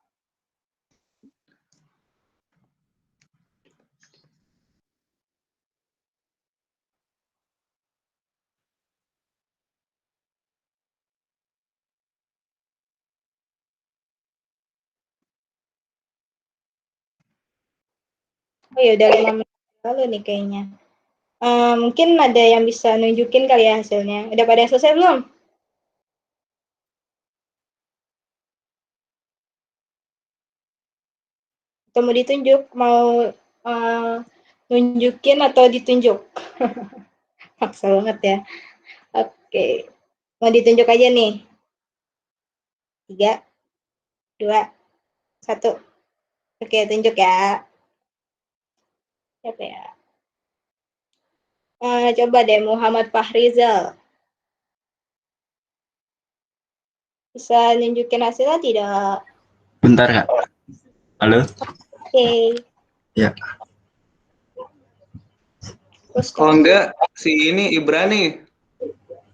Oh ya udah 5 menit lalu nih kayaknya. Mungkin ada yang bisa nunjukin kali ya hasilnya. Udah pada selesai belum? Atau mau ditunjuk? Mau nunjukin atau ditunjuk? Paksa banget ya. Oke. Mau ditunjuk aja nih. 3, 2, 1. Oke, tunjuk ya. Siapa ya? Coba deh Muhammad Fahrizal. Bisa nunjukin hasilnya tidak? Bentar, Kak. Halo? Oke. Ya. Terus Kalau enggak, si ini Ibra nih.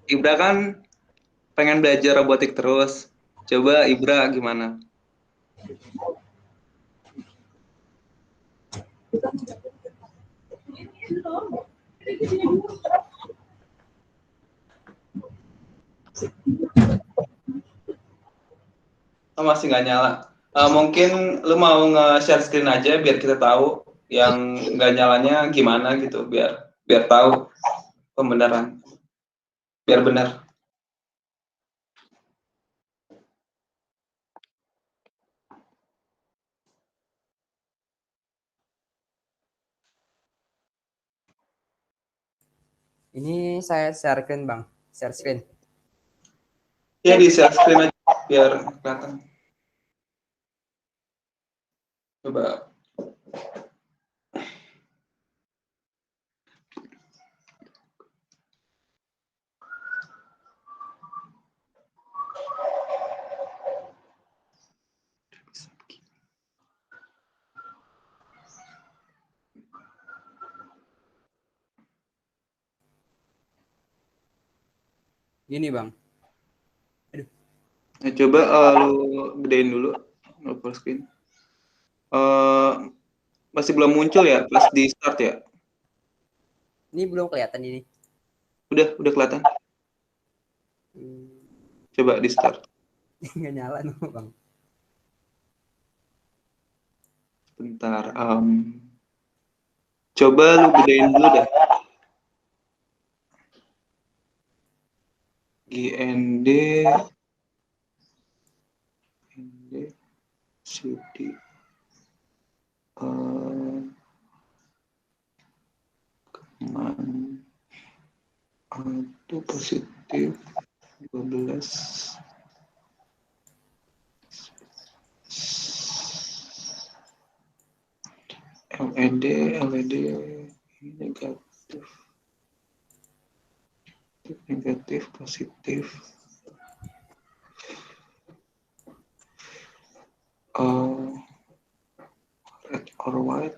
Ibra kan pengen belajar robotik terus. Coba Ibra gimana? Oh, masih nggak nyala. Mungkin lu mau nge-share screen aja biar kita tahu yang nggak nyalanya gimana gitu, biar tahu pembenaran, biar benar. Ini saya sharekan Bang, share screen. Ya di share screen aja biar kelihatan. Coba. Gini Bang. Nah, coba lu gedein dulu full screen. Masih belum muncul ya pas di start ya? Ini belum kelihatan ini. Udah kelihatan. Coba di start. Nggak nyala no, Bang. Bentar. Coba lu gedein dulu dah. GND CD keman itu positif 12 LED ini negatif positif Alright.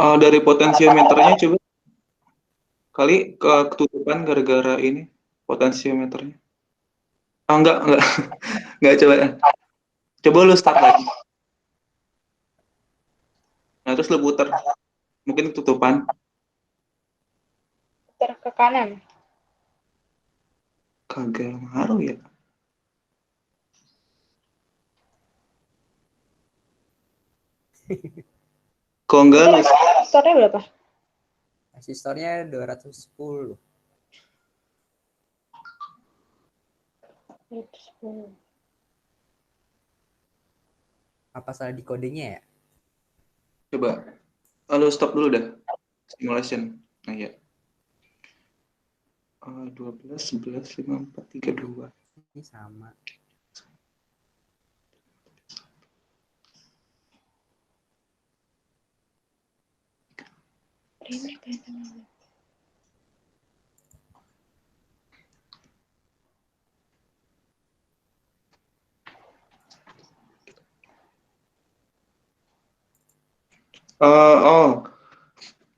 Dari potensiometernya coba kali ketutupan gara-gara ini potensiometernya. Enggak, enggak coba. Coba lu start lagi. Nah, terus lu puter. Mungkin ketutupan. Putar ke kanan. Kagak ngaruh ya. Kok enggak lu? Resistornya berapa? Resistornya 210. 210. Apa salah di kodenya ya? Coba. Lu stop dulu dah. Simulation. Nah, ya. 12, 11, 5, 4, 3, 2. Ini sama. Ini kayaknya.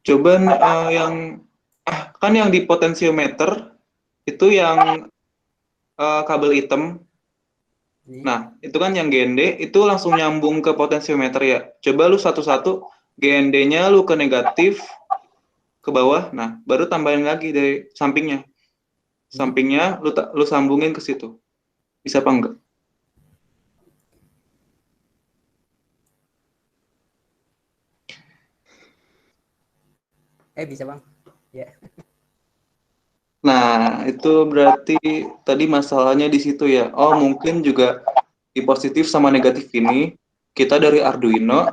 Coba yang kan yang di potensiometer itu yang kabel hitam. Ini. Nah, itu kan yang GND itu langsung nyambung ke potensiometer ya. Coba lu satu-satu GND-nya lu ke negatif ke bawah. Nah, baru tambahin lagi dari sampingnya. Sampingnya lu sambungin ke situ. Bisa apa enggak? Bisa bang. Ya. Nah, itu berarti tadi masalahnya di situ ya. Oh, mungkin juga di positif sama negatif ini kita dari Arduino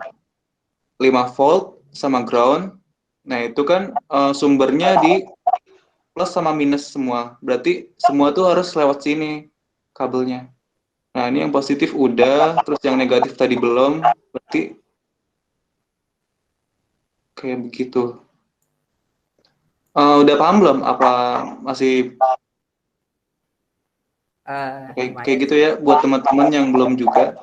5 volt sama ground. Nah, itu kan sumbernya di plus sama minus semua. Berarti semua tuh harus lewat sini kabelnya. Nah, ini yang positif udah, terus yang negatif tadi belum. Berarti kayak begitu. Udah paham belum? Apa masih kayak gitu ya buat teman-teman yang belum juga?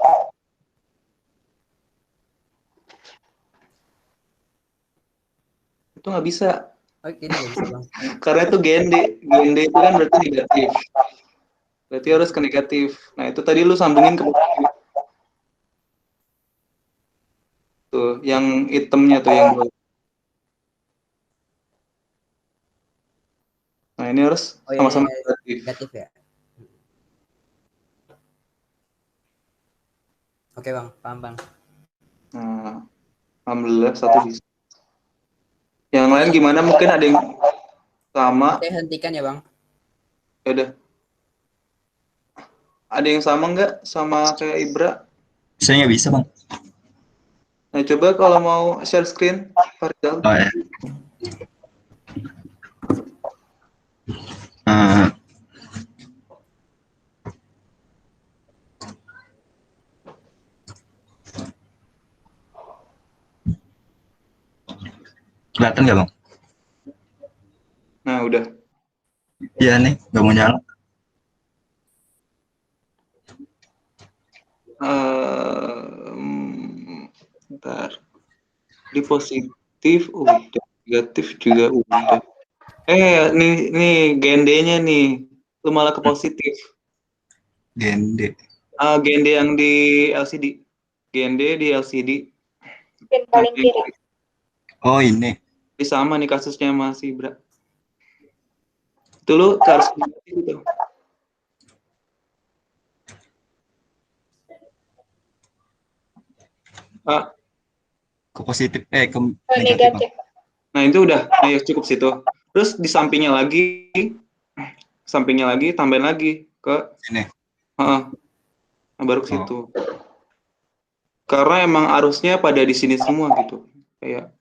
Itu nggak bisa. Oke, ini nggak bisa bang. Karena itu GND itu kan berarti negatif. Berarti harus ke negatif. Nah, itu tadi lu sambungin ke positif. Tuh, yang hitamnya tuh yang dua. Nah, ini harus sama-sama negatif. Negatif ya. Oke bang, paham bang. Nah, alhamdulillah satu bisa. Yang lain gimana? Mungkin ada yang sama. Saya hentikan ya bang. Ya udah. Ada yang sama nggak sama kayak Ibra? Saya nggak bisa, Bang. Nah, coba kalau mau share screen, Faridal. Oh ya. Eh, kelihatan nggak, Bang? Nah, udah. Iya nih, nggak mau nyala. Bentar. Di positif udah, negatif juga udah. Nih GND-nya nih. Lu malah ke positif. GND. GND yang di LCD. GND di LCD. Pin paling kiri. Oh, ini. Ini sama nih kasusnya masih Ibra. Itu lu harus gitu. Ke positif, ke Oh, negatif, Bang. negatif. Nah, itu udah. Nah, ya cukup situ. Terus di sampingnya lagi, tambahin lagi ke Ini. Nah, baru ke situ. Karena emang arusnya pada di sini semua gitu. Kayak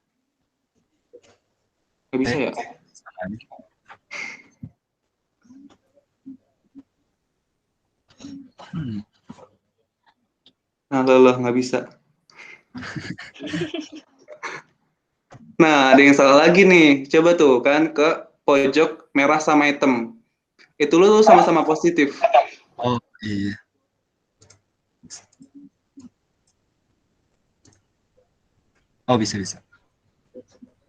nggak bisa ya. Nah, lelah nggak bisa. Nah, ada yang salah lagi nih. Coba tuh kan ke pojok merah sama hitam. Itu lu sama-sama positif. Oh iya. Oh bisa.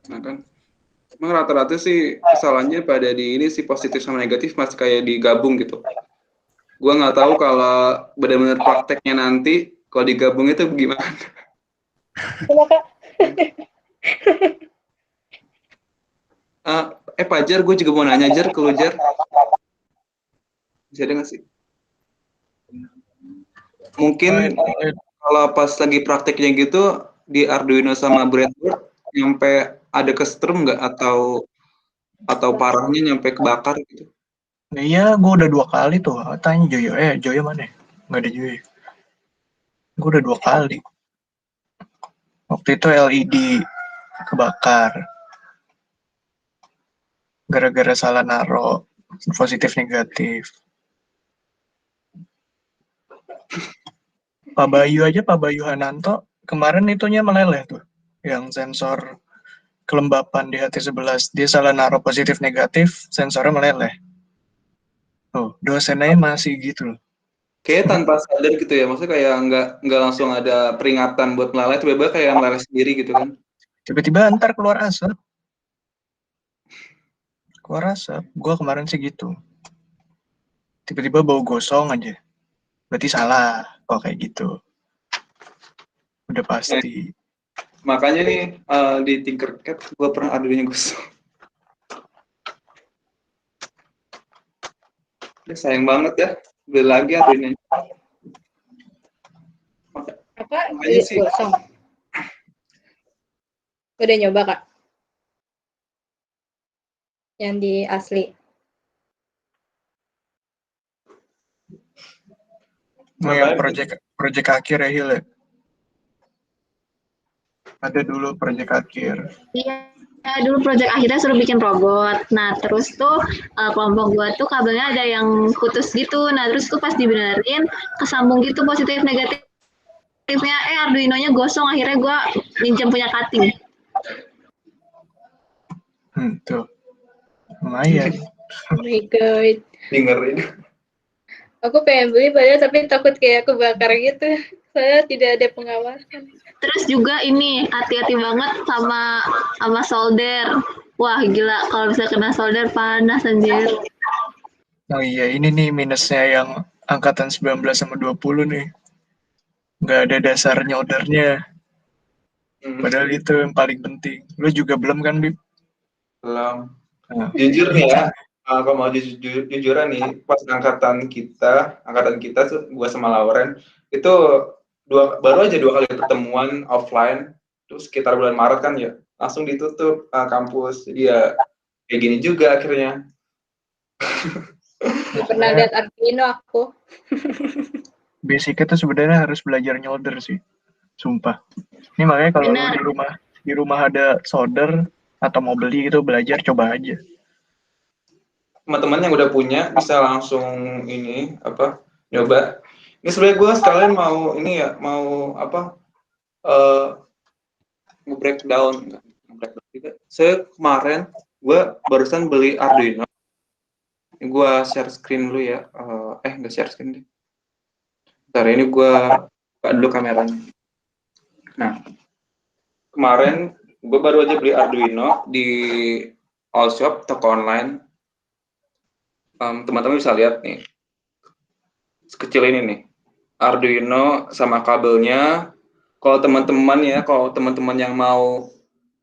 Nah kan, emang rata-rata sih kesalahannya pada di ini sih positif sama negatif masih kayak digabung gitu. Gua nggak tahu kalau benar-benar prakteknya nanti kalau digabung itu gimana. Coba Kak. Pajar, gue juga mau nanya Jar, ke lu Jar. Bisa ada nggak sih? Mungkin kalau pas lagi prakteknya gitu di Arduino sama breadboard nyampe ada kesetrum nggak atau parahnya nyampe kebakar gitu? Nah, iya, gue udah 2 kali tuh. Tanya Joyo. Joyo mana? Nggak ada Joyo. Gue udah 2 kali. Waktu itu LED kebakar. Gara-gara salah naro positif negatif. Pak Bayu Hananto, kemarin itunya meleleh tuh. Yang sensor kelembapan di HT11. Dia salah naro positif negatif, sensornya meleleh. Tuh, dosennya masih gitu loh. Kayak tanpa sadar gitu ya, maksudnya kayak nggak langsung ada peringatan buat meleleh, tiba-tiba kayak meleleh sendiri gitu kan? Tiba-tiba ntar keluar asap. Gue kemarin sih gitu. Tiba-tiba bau gosong aja. Berarti salah kalau kayak gitu. Udah pasti. Makanya nih di Tinkercad gue pernah Arduino gosong. Sayang banget ya, beli lagi Arduino. Kakak Makanya sih. gosong. Udah nyoba Kak? Yang di asli. Yang project akhir ya Hil ya. Ada dulu project akhir. Iya, dulu proyek akhirnya suruh bikin robot. Nah, terus tuh kelompok gua tuh kabelnya ada yang putus gitu. Nah, terus tuh pas dibenerin kesambung gitu positif negatifnya. Arduino-nya gosong. Akhirnya gua minjem punya cutting. Tuh. Lumayan. Oh my god. Dengerin. Aku pengen beli padahal tapi takut kayak kebakar gitu. Soalnya tidak ada pengawasan. Terus juga ini hati-hati banget sama solder. Wah gila, kalau bisa kena solder panas anjir. Oh iya, ini nih minusnya yang angkatan 19 sama 20 nih. Nggak ada dasar nyoldernya. Padahal itu yang paling penting. Lu juga belum kan, Bib? Belum. Nah, Jujur nih ya, kalau mau jujuran nih, pas angkatan kita tuh gua sama Lauren itu baru aja 2 kali pertemuan offline, terus sekitar bulan Maret kan ya, langsung ditutup kampus. Jadi ya kayak gini juga akhirnya. Pernah lihat Arduino aku. Basicnya tuh sebenarnya harus belajar nyolder sih. Sumpah. Ini makanya kalau lu di rumah ada solder atau mau beli gitu, belajar coba aja. Teman-teman yang udah punya bisa langsung ini nyoba. Ini sebenarnya gue sekalian mau ini ya, mau nge-breakdown juga. Saya kemarin gue barusan beli Arduino. Gue share screen dulu ya. Nggak share screen deh. Bentar, ini gue buka dulu kameranya. Nah, kemarin gue baru aja beli Arduino di Allshop, toko online. Teman-teman bisa lihat nih, sekecil ini nih, Arduino sama kabelnya. Kalau teman-teman yang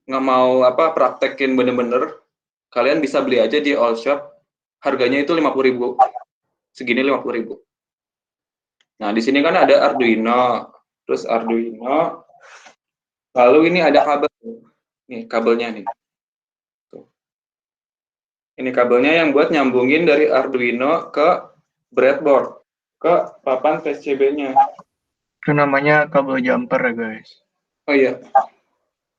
nggak mau praktekin bener-bener, kalian bisa beli aja di Allshop. Harganya itu 50.000, segini 50.000. Nah di sini kan ada Arduino, terus Arduino, lalu ini ada kabel, nih kabelnya nih. Tuh. Ini kabelnya yang buat nyambungin dari Arduino ke breadboard, ke papan PCB-nya. Itu namanya kabel jumper ya guys. Oh iya,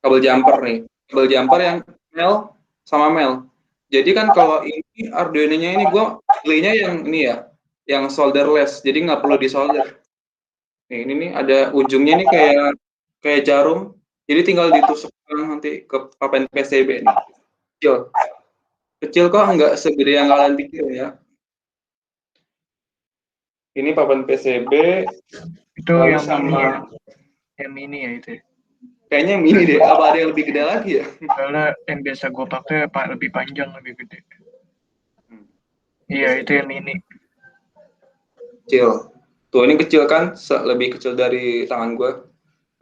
kabel jumper nih. Kabel jumper yang mel sama mel. Jadi kan kalau ini Arduino-nya ini gue belinya yang ini ya, yang solderless, jadi nggak perlu disolder. Nih, ini nih ada ujungnya nih kayak jarum, jadi tinggal ditusuk nanti ke papan PCB nih. Kecil kok, nggak segede yang kalian pikir ya. Ini papan PCB, Itu lalu yang mini ya, sama yang mini ya itu. kayaknya mini deh. Apa ada yang lebih gede lagi ya? Soalnya yang biasa gue pakai lebih panjang, lebih gede. Iya, itu yang mini. Kecil. Tuh ini kecil kan, lebih kecil dari tangan gue.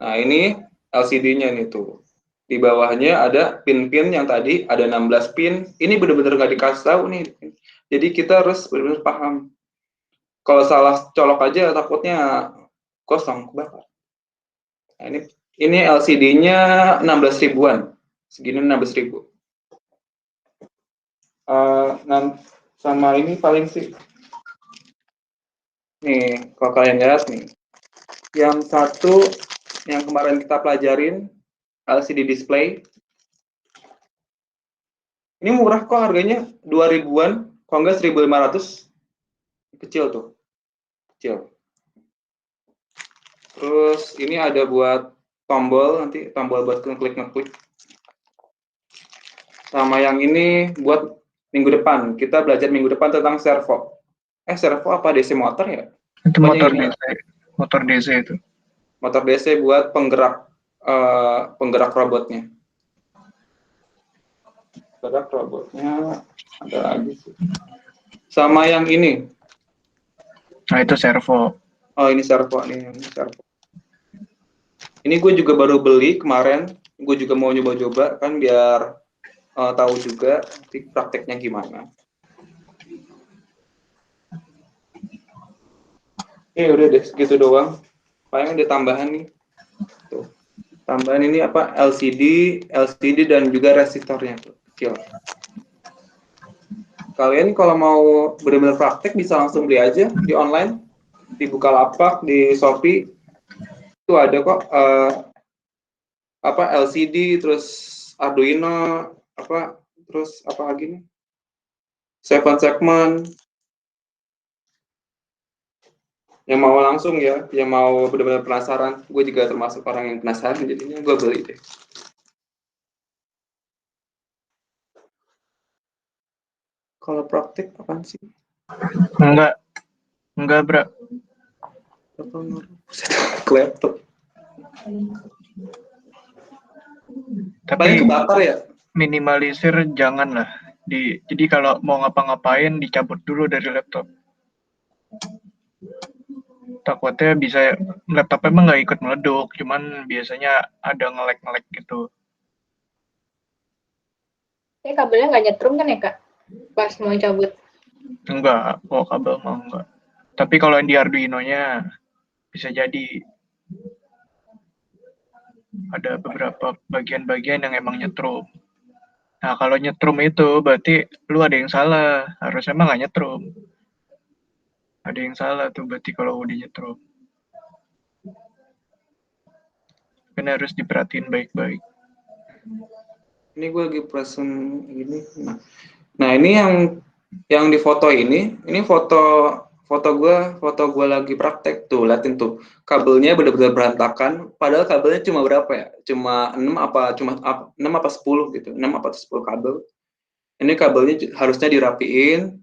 Nah ini LCD-nya nih tuh. Di bawahnya ada pin-pin yang tadi ada 16 pin. Ini bener-bener nggak dikasih tahu nih. Jadi kita harus benar-benar paham. Kalau salah colok aja takutnya kosong, kebakar. Nah, ini LCD-nya 16 ribuan. Segini 16 ribu. Sama ini paling sih. Nih, kalau kalian lihat nih. Yang satu yang kemarin kita pelajarin LCD display. Ini murah kok harganya 2 ribuan, kalau enggak 1.500. Kecil tuh. Kecil. Terus ini ada buat tombol, nanti tombol buat ngeklik. Sama yang ini buat minggu depan. Kita belajar minggu depan tentang servo. Servo apa DC motor ya? Itu Pokoknya motor ini DC. Motor DC itu. motor DC buat penggerak robotnya. Penggerak robotnya ada lagi sih. Sama yang ini. Nah, itu servo. Oh, ini servo nih, ini servo. Ini gue juga baru beli kemarin. Gue juga mau nyoba-coba kan biar tahu juga nanti prakteknya gimana. Udah deh segitu doang. Paling ada tambahan nih. Tuh. Tambahan ini apa? LCD dan juga resistornya tuh, kecil. Kalian kalau mau benar-benar praktek bisa langsung beli aja di online, di Bukalapak, di Shopee. Itu ada kok LCD terus Arduino terus apa lagi nih? 7 segment. Yang mau langsung ya, yang mau benar-benar penasaran. Gue juga termasuk orang yang penasaran, jadinya gue beli deh. Kalau praktik apaan sih? Enggak, bro. Laptop. Tapi Paling kebakar ya? minimalisir jangan lah. Jadi kalau mau ngapa-ngapain dicabut dulu dari laptop. Takutnya bisa laptop emang nggak ikut meleduk, cuman biasanya ada nge-lag gitu. Ini kabelnya nggak nyetrum kan ya, Kak? Pas mau cabut. Enggak, kalau kabel mau enggak. Tapi kalau yang di Arduino-nya bisa jadi ada beberapa bagian-bagian yang emang nyetrum. Nah, kalau nyetrum itu berarti lu ada yang salah. Harusnya emang nggak nyetrum. Ada yang salah tuh berarti kalau udah nyetrum. Kan harus diperhatiin baik-baik. Ini gue lagi present ini. Nah ini yang di foto ini foto gue lagi praktek tuh, liatin tuh kabelnya benar-benar berantakan. Padahal kabelnya cuma berapa ya? Cuma 6 apa 10 gitu, 6 apa 10 kabel. Ini kabelnya harusnya dirapiin.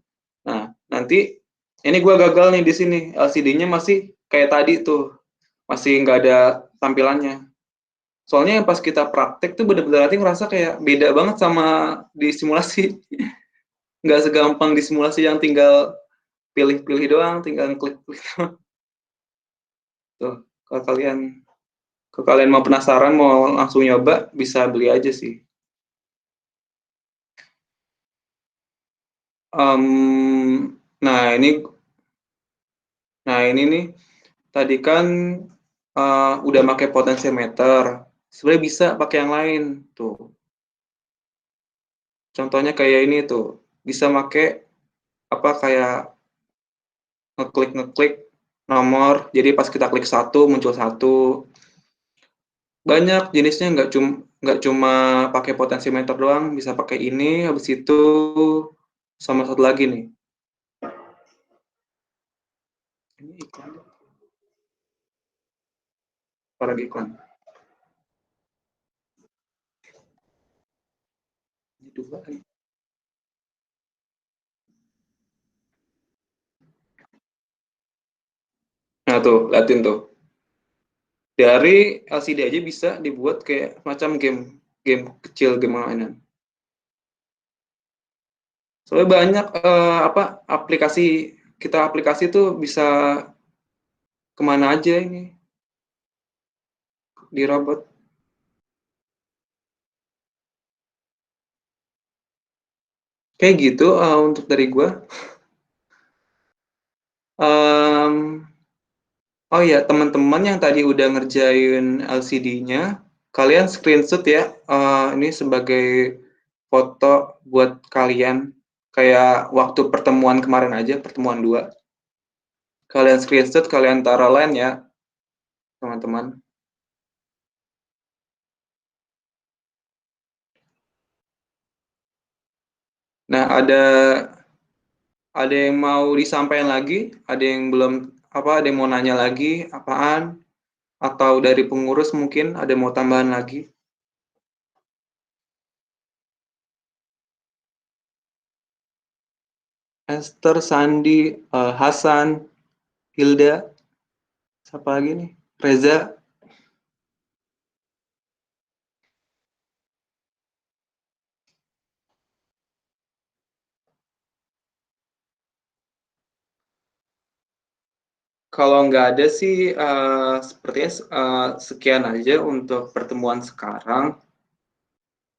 Nah nanti ini gue gagal nih di sini, LCD-nya masih kayak tadi tuh, masih nggak ada tampilannya. Soalnya pas kita praktek tuh bener-bener nanti ngerasa kayak beda banget sama di simulasi. Nggak segampang di simulasi yang tinggal pilih-pilih doang, tinggal klik-klik doang. Tuh, kalau kalian mau penasaran, mau langsung nyoba, bisa beli aja sih. Nah ini nih, tadi kan udah pakai potentiometer. Sebenarnya bisa pakai yang lain tuh. Contohnya kayak ini tuh, bisa pakai kayak ngeklik nomor, jadi pas kita klik satu muncul satu. Banyak jenisnya, nggak cuma pakai potentiometer doang, bisa pakai ini, habis itu sama satu lagi nih. Ini iklan. Para iklan. Ini dua nih. tuh, liatin tuh. Dari LCD aja bisa dibuat kayak macam game kecil, game mainan. Soalnya banyak aplikasi tuh bisa kemana aja ini di robot. Kayak gitu untuk dari gua. Oh ya, teman-teman yang tadi udah ngerjain LCD-nya, kalian screenshot ya. Ini sebagai foto buat kalian. Kayak waktu pertemuan kemarin aja, pertemuan 2. Kalian screenshot, kalian taruh line ya, teman-teman. Nah, ada yang mau disampaikan lagi? Ada yang belum, ada yang mau nanya lagi, apaan? Atau dari pengurus mungkin ada yang mau tambahan lagi? Esther, Sandi, Hasan, Hilda, siapa lagi nih? Reza. Kalau nggak ada sih, sepertinya sekian aja untuk pertemuan sekarang.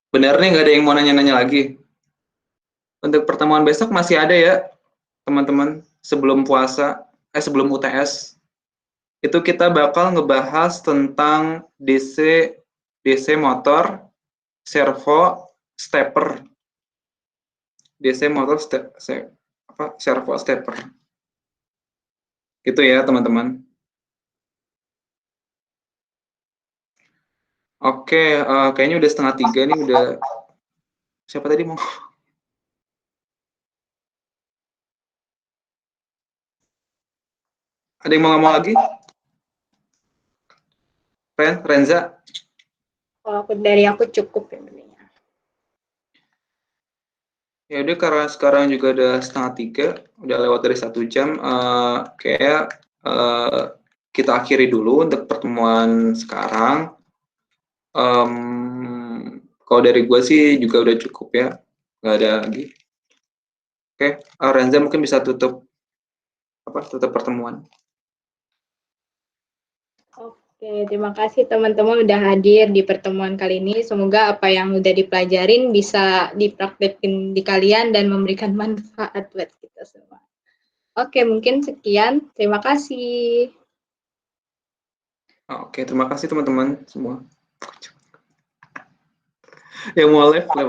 Benar nih, nggak ada yang mau nanya-nanya lagi. Untuk pertemuan besok masih ada ya, teman-teman. Sebelum puasa, sebelum UTS, itu kita bakal ngebahas tentang DC motor, servo, stepper. DC motor, servo, stepper. Gitu ya, teman-teman. Oke, kayaknya udah 2:30 nih, udah. Siapa tadi mau? Ada yang mau ngomong lagi? Renza? Kalau dari aku cukup ya. Ya udah, karena sekarang juga udah 2:30, udah lewat dari 1 jam, kayak kita akhiri dulu untuk pertemuan sekarang. Kalau dari gue sih juga udah cukup ya, nggak ada lagi. Oke, Renza mungkin bisa tutup pertemuan. Oke, terima kasih teman-teman udah hadir di pertemuan kali ini. Semoga apa yang udah dipelajarin bisa dipraktekin di kalian dan memberikan manfaat buat kita semua. Oke, mungkin sekian. Terima kasih. Oke, terima kasih teman-teman semua. Yang mau live